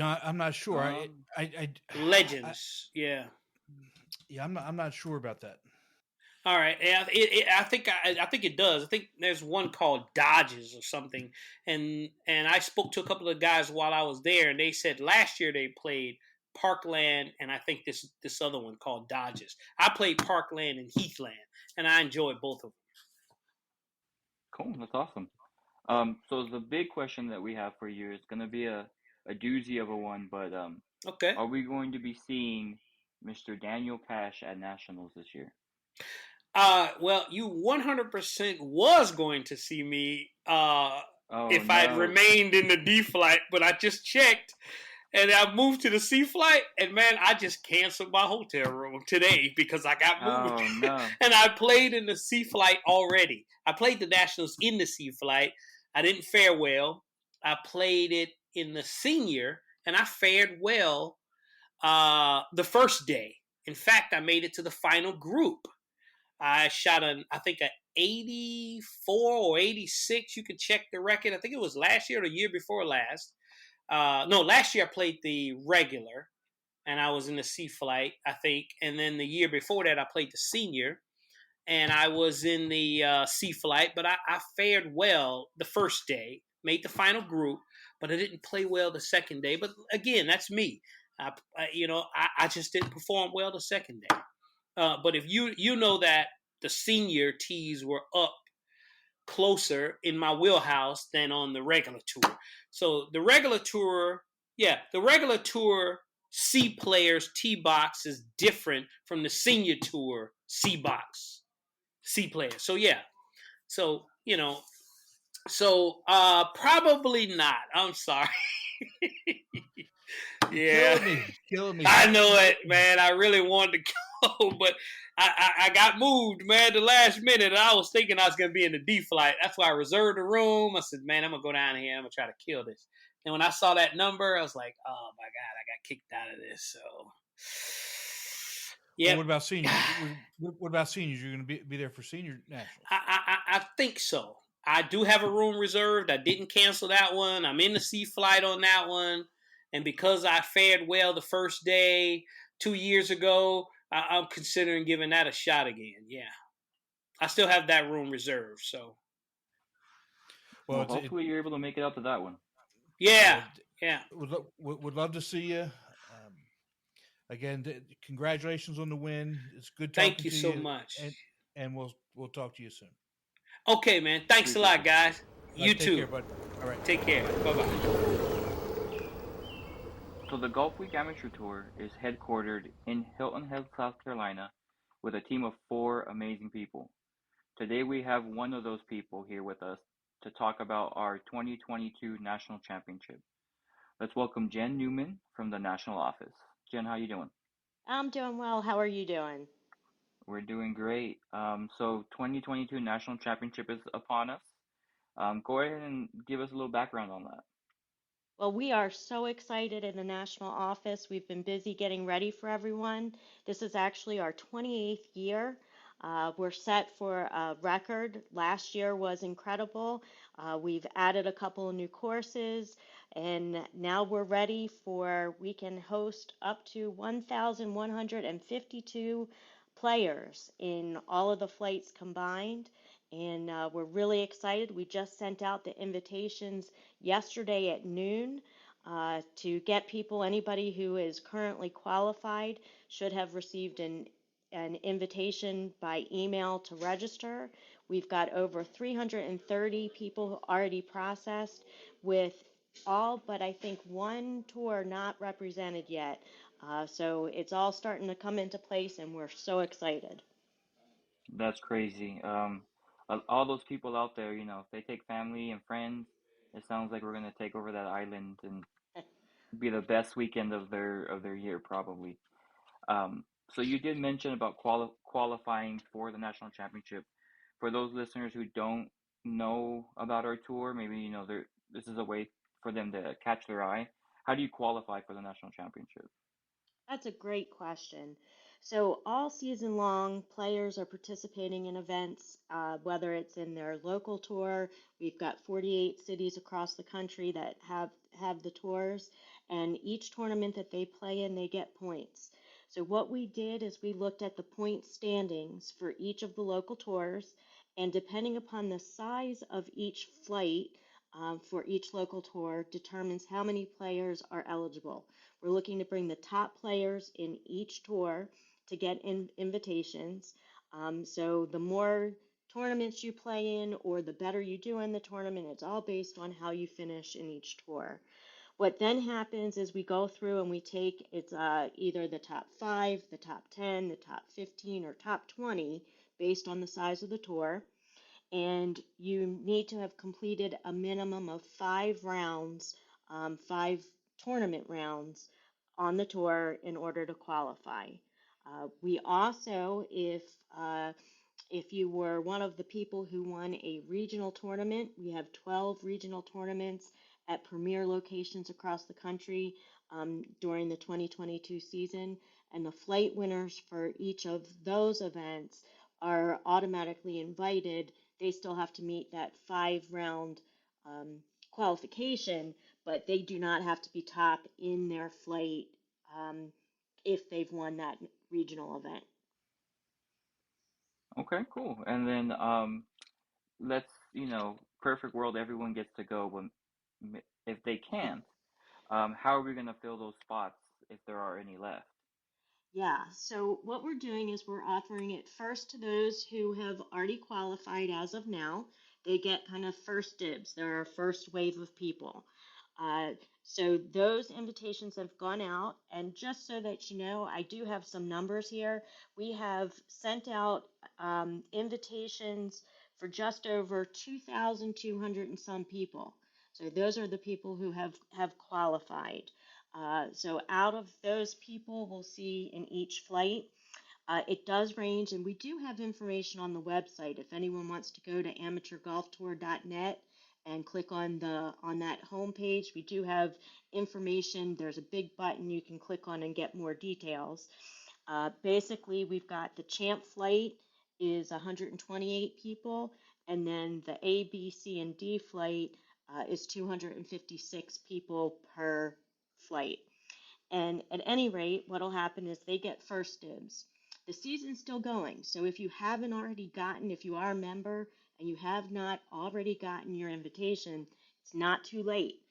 Speaker 2: I'm not sure.
Speaker 8: Legends, yeah.
Speaker 2: Yeah, I'm not sure about that.
Speaker 8: All right, I think it does. I think there's one called Dodges or something, and I spoke to a couple of guys while I was there, and they said last year they played Parkland, and I think this other one called Dodges. I played Parkland and Heathland, and I enjoyed both of them.
Speaker 3: Cool, that's awesome. So the big question that we have for you is going to be a doozy of a one, but
Speaker 8: okay.
Speaker 3: Are we going to be seeing Mr. Daniel Pash at Nationals this year?
Speaker 8: Well, you 100% was going to see me if I'd remained in the D flight, but I just checked, and I moved to the C flight, and man, I just canceled my hotel room today because I got moved.
Speaker 3: Oh, no.
Speaker 8: And I played in the C flight already. I played the Nationals in the C flight. I didn't fare well. I played it in the senior, and I fared well the first day. In fact, I made it to the final group. I shot I think an 84 or 86. You can check the record. I think it was last year or the year before last. No, last year I played the regular, and I was in the C flight, I think. And then the year before that, I played the senior, and I was in the C flight. But I fared well the first day, made the final group, but I didn't play well the second day. But again, that's me. I just didn't perform well the second day. But if you know that the senior tees were up closer in my wheelhouse than on the regular tour. So the regular tour C players tee box is different from the senior tour C players. So yeah. So, probably not. I'm sorry. Yeah.
Speaker 2: Killing me.
Speaker 8: I know it, man. I really wanted to go, but I got moved, man, the last minute. And I was thinking I was going to be in the D flight. That's why I reserved a room. I said, man, I'm going to go down here. I'm going to try to kill this. And when I saw that number, I was like, oh, my God, I got kicked out of this. So, yeah.
Speaker 2: Well, what about seniors? What about seniors? You're going to be there for senior nationals?
Speaker 8: I think so. I do have a room reserved. I didn't cancel that one. I'm in the C flight on that one. And because I fared well the first day 2 years ago, I'm considering giving that a shot again. Yeah. I still have that room reserved. So
Speaker 3: Well, hopefully you're able to make it out to that one.
Speaker 8: yeah.
Speaker 2: Would love to see you. Again, congratulations on the win. It's good talking
Speaker 8: Thank you
Speaker 2: to
Speaker 8: so
Speaker 2: you,
Speaker 8: much.
Speaker 2: and we'll talk to you soon.
Speaker 8: Okay, man. Thanks a lot, guys. You
Speaker 2: take
Speaker 8: too.
Speaker 2: Care, bud. All right.
Speaker 8: Take care. Bye-bye.
Speaker 3: So the Golfweek Amateur Tour is headquartered in Hilton Head, South Carolina, with a team of 4 amazing people. Today we have one of those people here with us to talk about our 2022 National Championship. Let's welcome Jen Newman from the National Office. Jen, how you doing?
Speaker 9: I'm doing well. How are you doing?
Speaker 3: We're doing great. So 2022 National Championship is upon us. Go ahead and give us a little background on that.
Speaker 9: Well, we are so excited in the national office. We've been busy getting ready for everyone. This is actually our 28th year. We're set for a record. Last year was incredible. We've added a couple of new courses, and now we're ready we can host up to 1,152 players in all of the flights combined. And we're really excited. We just sent out the invitations yesterday at noon to get people. Anybody who is currently qualified should have received an invitation by email to register. We've got over 330 people already processed, with all but I think one tour not represented yet. So it's all starting to come into place, and we're so excited.
Speaker 3: That's crazy. All those people out there, if they take family and friends, it sounds like we're gonna take over that island and be the best weekend of their year, probably. So you did mention about qualifying for the national championship. For those listeners who don't know about our tour, maybe this is a way for them to catch their eye. How do you qualify for the national championship?
Speaker 9: That's a great question. So, all season long, players are participating in events, whether it's in their local tour. We've got 48 cities across the country that have the tours, and each tournament that they play in, they get points. So, what we did is we looked at the point standings for each of the local tours, and depending upon the size of each flight for each local tour, determines how many players are eligible. We're looking to bring the top players in each tour to get invitations. So the more tournaments you play in, or the better you do in the tournament, it's all based on how you finish in each tour. What then happens is we go through and we take either the top 5, the top 10, the top 15, or top 20 based on the size of the tour. And you need to have completed a minimum of 5 rounds, 5 tournament rounds on the tour in order to qualify. We also, if you were one of the people who won a regional tournament, we have 12 regional tournaments at premier locations across the country during the 2022 season, and the flight winners for each of those events are automatically invited. They still have to meet that 5 round qualification, but they do not have to be top in their flight if they've won that regional event.
Speaker 3: Okay, cool. And then let's, perfect world, everyone gets to go, but if they can't, how are we going to fill those spots if there are any left?
Speaker 9: Yeah, so what we're doing is we're offering it first to those who have already qualified as of now. They get kind of first dibs. They're our first wave of people. Uh, so those invitations have gone out, and just so that you know, I do have some numbers here. We have sent out invitations for just over 2,200 and some people. So those are the people who have qualified. So out of those people, we'll see in each flight. It does range, and we do have information on the website. If anyone wants to go to amateurgolftour.net and click on that homepage, we do have information. There's a big button you can click on and get more details. Basically, we've got the champ flight is 128 people, and then the A, B, C, and D flight is 256 people per flight. And at any rate, what will happen is they get first dibs. The season's still going. So if you haven't already gotten, if you are a member and you have not already gotten your invitation, it's not too late.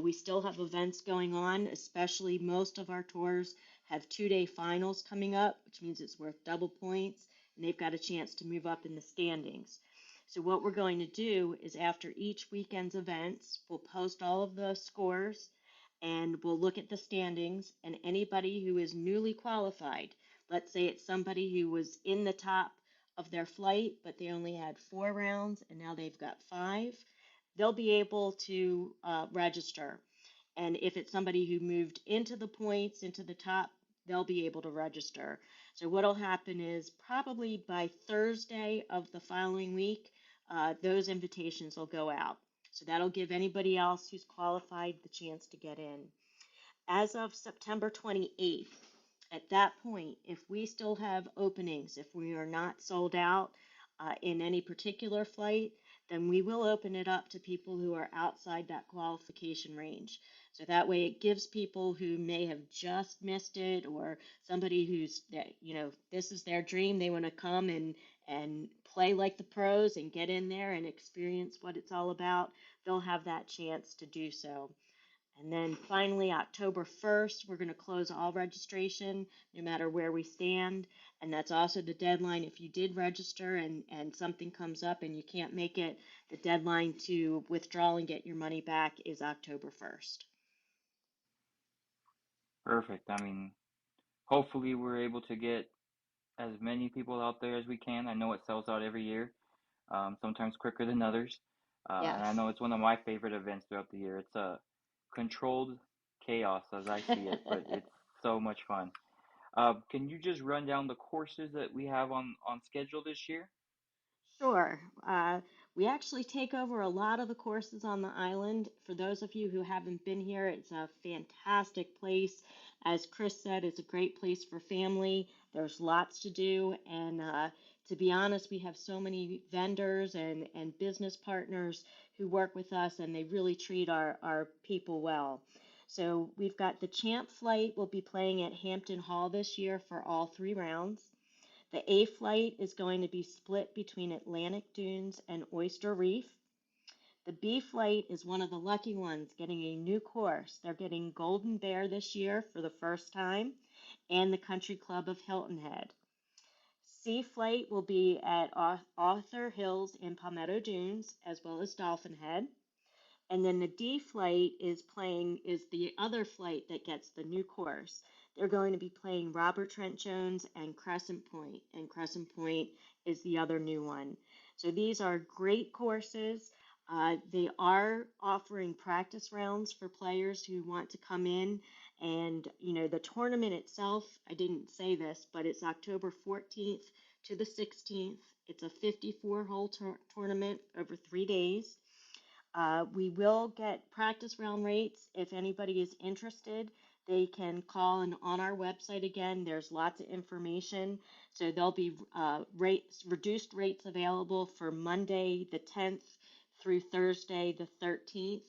Speaker 9: We still have events going on, especially most of our tours have 2-day finals coming up, which means it's worth double points, and they've got a chance to move up in the standings. So what we're going to do is after each weekend's events, we'll post all of the scores and we'll look at the standings, and anybody who is newly qualified, let's say it's somebody who was in the top of their flight, but they only had 4 rounds and now they've got 5, they'll be able to register. And if it's somebody who moved into the points, into the top, they'll be able to register. So what'll happen is probably by Thursday of the following week, those invitations will go out. So that'll give anybody else who's qualified the chance to get in. As of September 28th, at that point, if we still have openings, if we are not sold out in any particular flight, then we will open it up to people who are outside that qualification range. So that way it gives people who may have just missed it, or somebody who's, this is their dream, they want to come and play like the pros and get in there and experience what it's all about, they'll have that chance to do so. And then finally, October 1st, we're going to close all registration, no matter where we stand. And that's also the deadline. If you did register and something comes up and you can't make it, the deadline to withdraw and get your money back is October 1st.
Speaker 3: Perfect. I mean, hopefully we're able to get as many people out there as we can. I know it sells out every year, sometimes quicker than others. And I
Speaker 9: Yes.
Speaker 3: know it's one of my favorite events throughout the year. It's a controlled chaos as I see it, but it's so much fun. Can you just run down the courses that we have on schedule this year?
Speaker 9: Sure. We actually take over a lot of the courses on the island. For those of you who haven't been here, it's a fantastic place. As Chris said, it's a great place for family. There's lots to do. And to be honest, we have so many vendors and business partners who work with us, and they really treat our people well. So we've got the Champ Flight. We'll be playing at Hampton Hall this year for all 3 rounds. The A flight is going to be split between Atlantic Dunes and Oyster Reef. The B flight is one of the lucky ones getting a new course. They're getting Golden Bear this year for the first time, and the Country Club of Hilton Head. C flight will be at Arthur Hills and Palmetto Dunes, as well as Dolphin Head. And then the D flight is the other flight that gets the new course. They're going to be playing Robert Trent Jones and Crescent Point is the other new one. So these are great courses. They are offering practice rounds for players who want to come in. And, the tournament itself, I didn't say this, but it's October 14th to the 16th. It's a 54-hole tournament over 3 days. We will get practice round rates. If anybody is interested, they can call, and on our website again, there's lots of information. So there'll be reduced rates available for Monday the 10th through Thursday the 13th,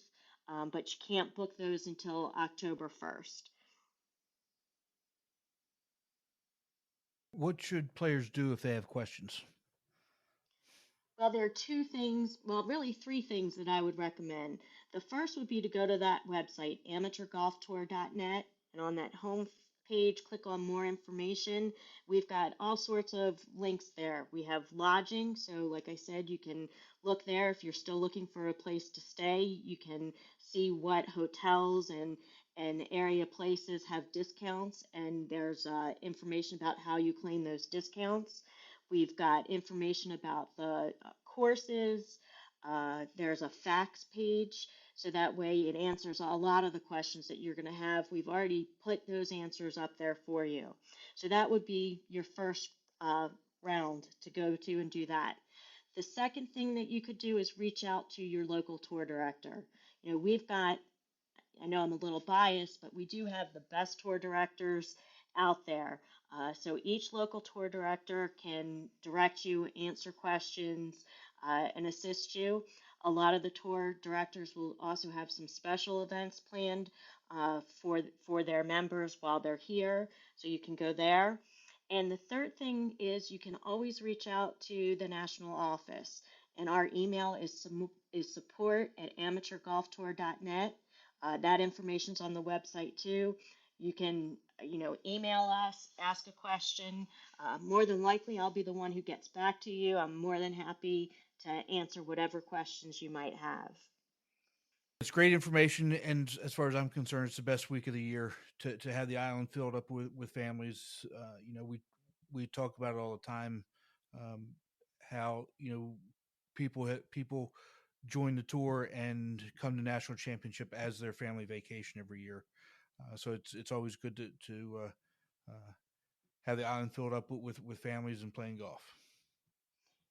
Speaker 9: but you can't book those until October 1st.
Speaker 2: What should players do if they have questions?
Speaker 9: Well, there are 2 things, well, really 3 things that I would recommend. The first would be to go to that website, amateurgolftour.net, and on that home page, click on more information. We've got all sorts of links there. We have lodging, so like I said, you can look there. If you're still looking for a place to stay, you can see what hotels and area places have discounts, and there's information about how you claim those discounts. We've got information about the courses. There's a facts page, so that way it answers a lot of the questions that you're going to have. We've already put those answers up there for you. So that would be your first round to go to and do that. The second thing that you could do is reach out to your local tour director. We've got, I know I'm a little biased, but we do have the best tour directors out there. So each local tour director can direct you, answer questions, and assist you. A lot of the tour directors will also have some special events planned for their members while they're here, so you can go there. And the third thing is you can always reach out to the national office. And our email is support@amateurgolftour.net. That information's on the website too. You can, email us, ask a question. More than likely, I'll be the one who gets back to you. I'm more than happy to answer whatever questions you might have.
Speaker 2: It's great information, and as far as I'm concerned, it's the best week of the year to have the island filled up with families. We talk about it all the time, how people join the tour and come to national championship as their family vacation every year. So it's always good to have the island filled up with families and playing golf.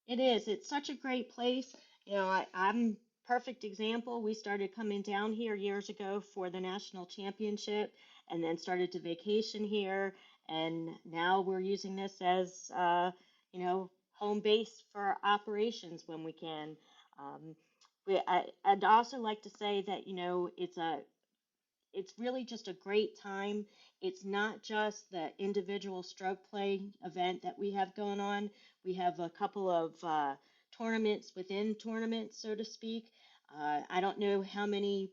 Speaker 9: It is. It's such a great place. I'm perfect example. We started coming down here years ago for the national championship and then started to vacation here. And now we're using this as, home base for operations when we can. Um, I'd also like to say that, it's really just a great time. It's not just the individual stroke play event that we have going on. We have a couple of tournaments within tournaments, so to speak. I don't know how many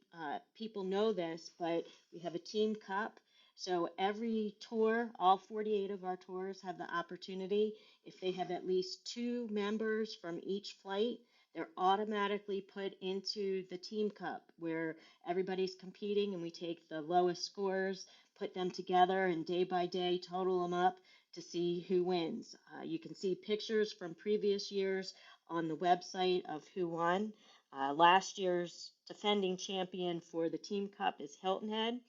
Speaker 9: people know this, but we have a team cup. So every tour, all 48 of our tours have the opportunity, if they have at least 2 members from each flight, they're automatically put into the team cup where everybody's competing and we take the lowest scores, put them together, and day by day total them up to see who wins. You can see pictures from previous years on the website of who won. Last year's defending champion for the team cup is Hilton Head.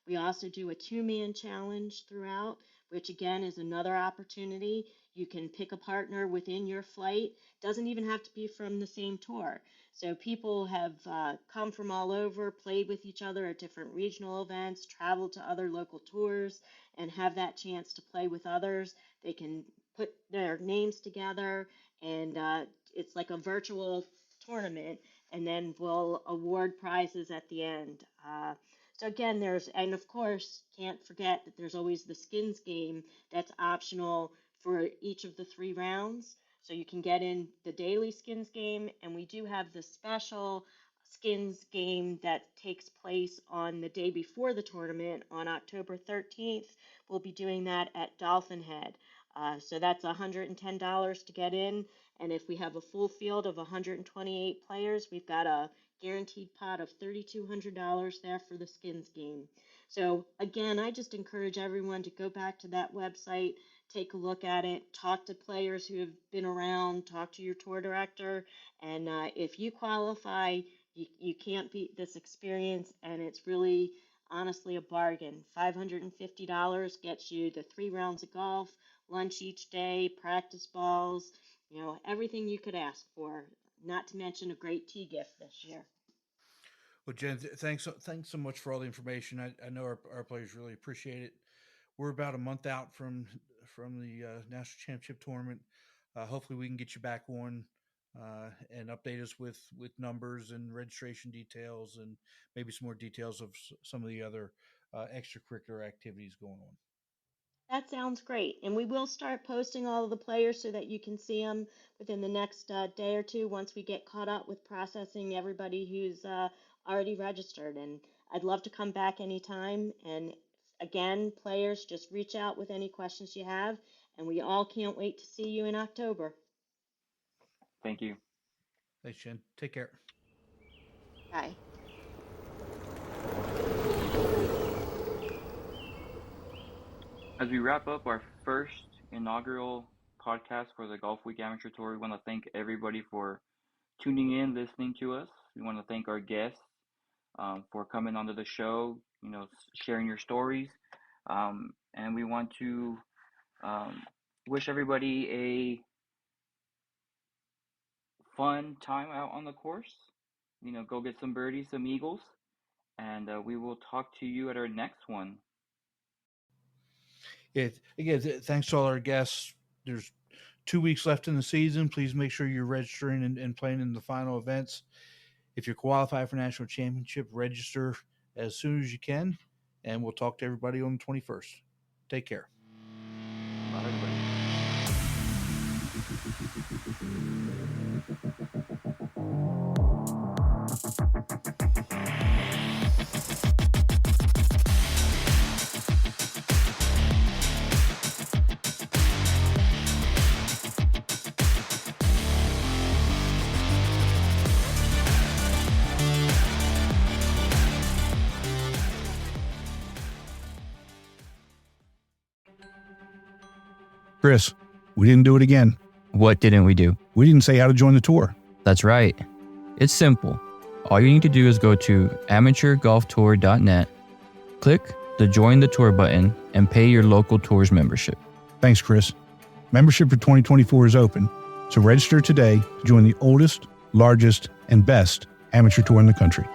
Speaker 9: We also do a 2-man challenge throughout, which again is another opportunity. You can pick a partner within your flight. Doesn't even have to be from the same tour. So people have come from all over, played with each other at different regional events, traveled to other local tours, and have that chance to play with others. They can put their names together, and it's like a virtual tournament, and then we'll award prizes at the end. So again, and of course, can't forget that there's always the skins game that's optional for each of the 3 rounds. So you can get in the daily skins game, and we do have the special skins game that takes place on the day before the tournament on October 13th. We'll be doing that at Dolphin Head. So that's $110 to get in. And if we have a full field of 128 players, we've got a guaranteed pot of $3,200 there for the skins game. So again, I just encourage everyone to go back to that website, take a look at it, talk to players who have been around, talk to your tour director, and if you qualify, you can't beat this experience, and it's really honestly a bargain. $550 gets you the 3 rounds of golf, lunch each day, practice balls, everything you could ask for, not to mention a great tea gift this year.
Speaker 2: Well, Jen, thanks so much for all the information. I know our players really appreciate it. We're about a month out from the national championship tournament. Hopefully, we can get you back on and update us with numbers and registration details, and maybe some more details of some of the other extracurricular activities going on.
Speaker 9: That sounds great. And we will start posting all of the players so that you can see them within the next day or two once we get caught up with processing everybody who's already registered. And I'd love to come back anytime. And again, players, just reach out with any questions you have. And we all can't wait to see you in October.
Speaker 3: Thank you.
Speaker 2: Thanks, Jen. Take care.
Speaker 9: Bye.
Speaker 3: As we wrap up our first inaugural podcast for the Golfweek Amateur Tour, we want to thank everybody for tuning in, listening to us. We want to thank our guests for coming onto the show, sharing your stories. And we want to wish everybody a fun time out on the course. Go get some birdies, some eagles, and we will talk to you at our next one.
Speaker 2: Again, thanks to all our guests. There's 2 weeks left in the season. Please make sure you're registering and playing in the final events. If you're qualified for national championship, register as soon as you can, and we'll talk to everybody on the 21st. Take care.
Speaker 3: Bye, everybody.
Speaker 5: Chris, we didn't do it again.
Speaker 1: What didn't we do?
Speaker 5: We didn't say how to join the tour.
Speaker 1: That's right. It's simple. All you need to do is go to amateurgolftour.net, click the Join the Tour button, and pay your local tour's membership.
Speaker 5: Thanks, Chris. Membership for 2024 is open, so register today to join the oldest, largest, and best amateur tour in the country.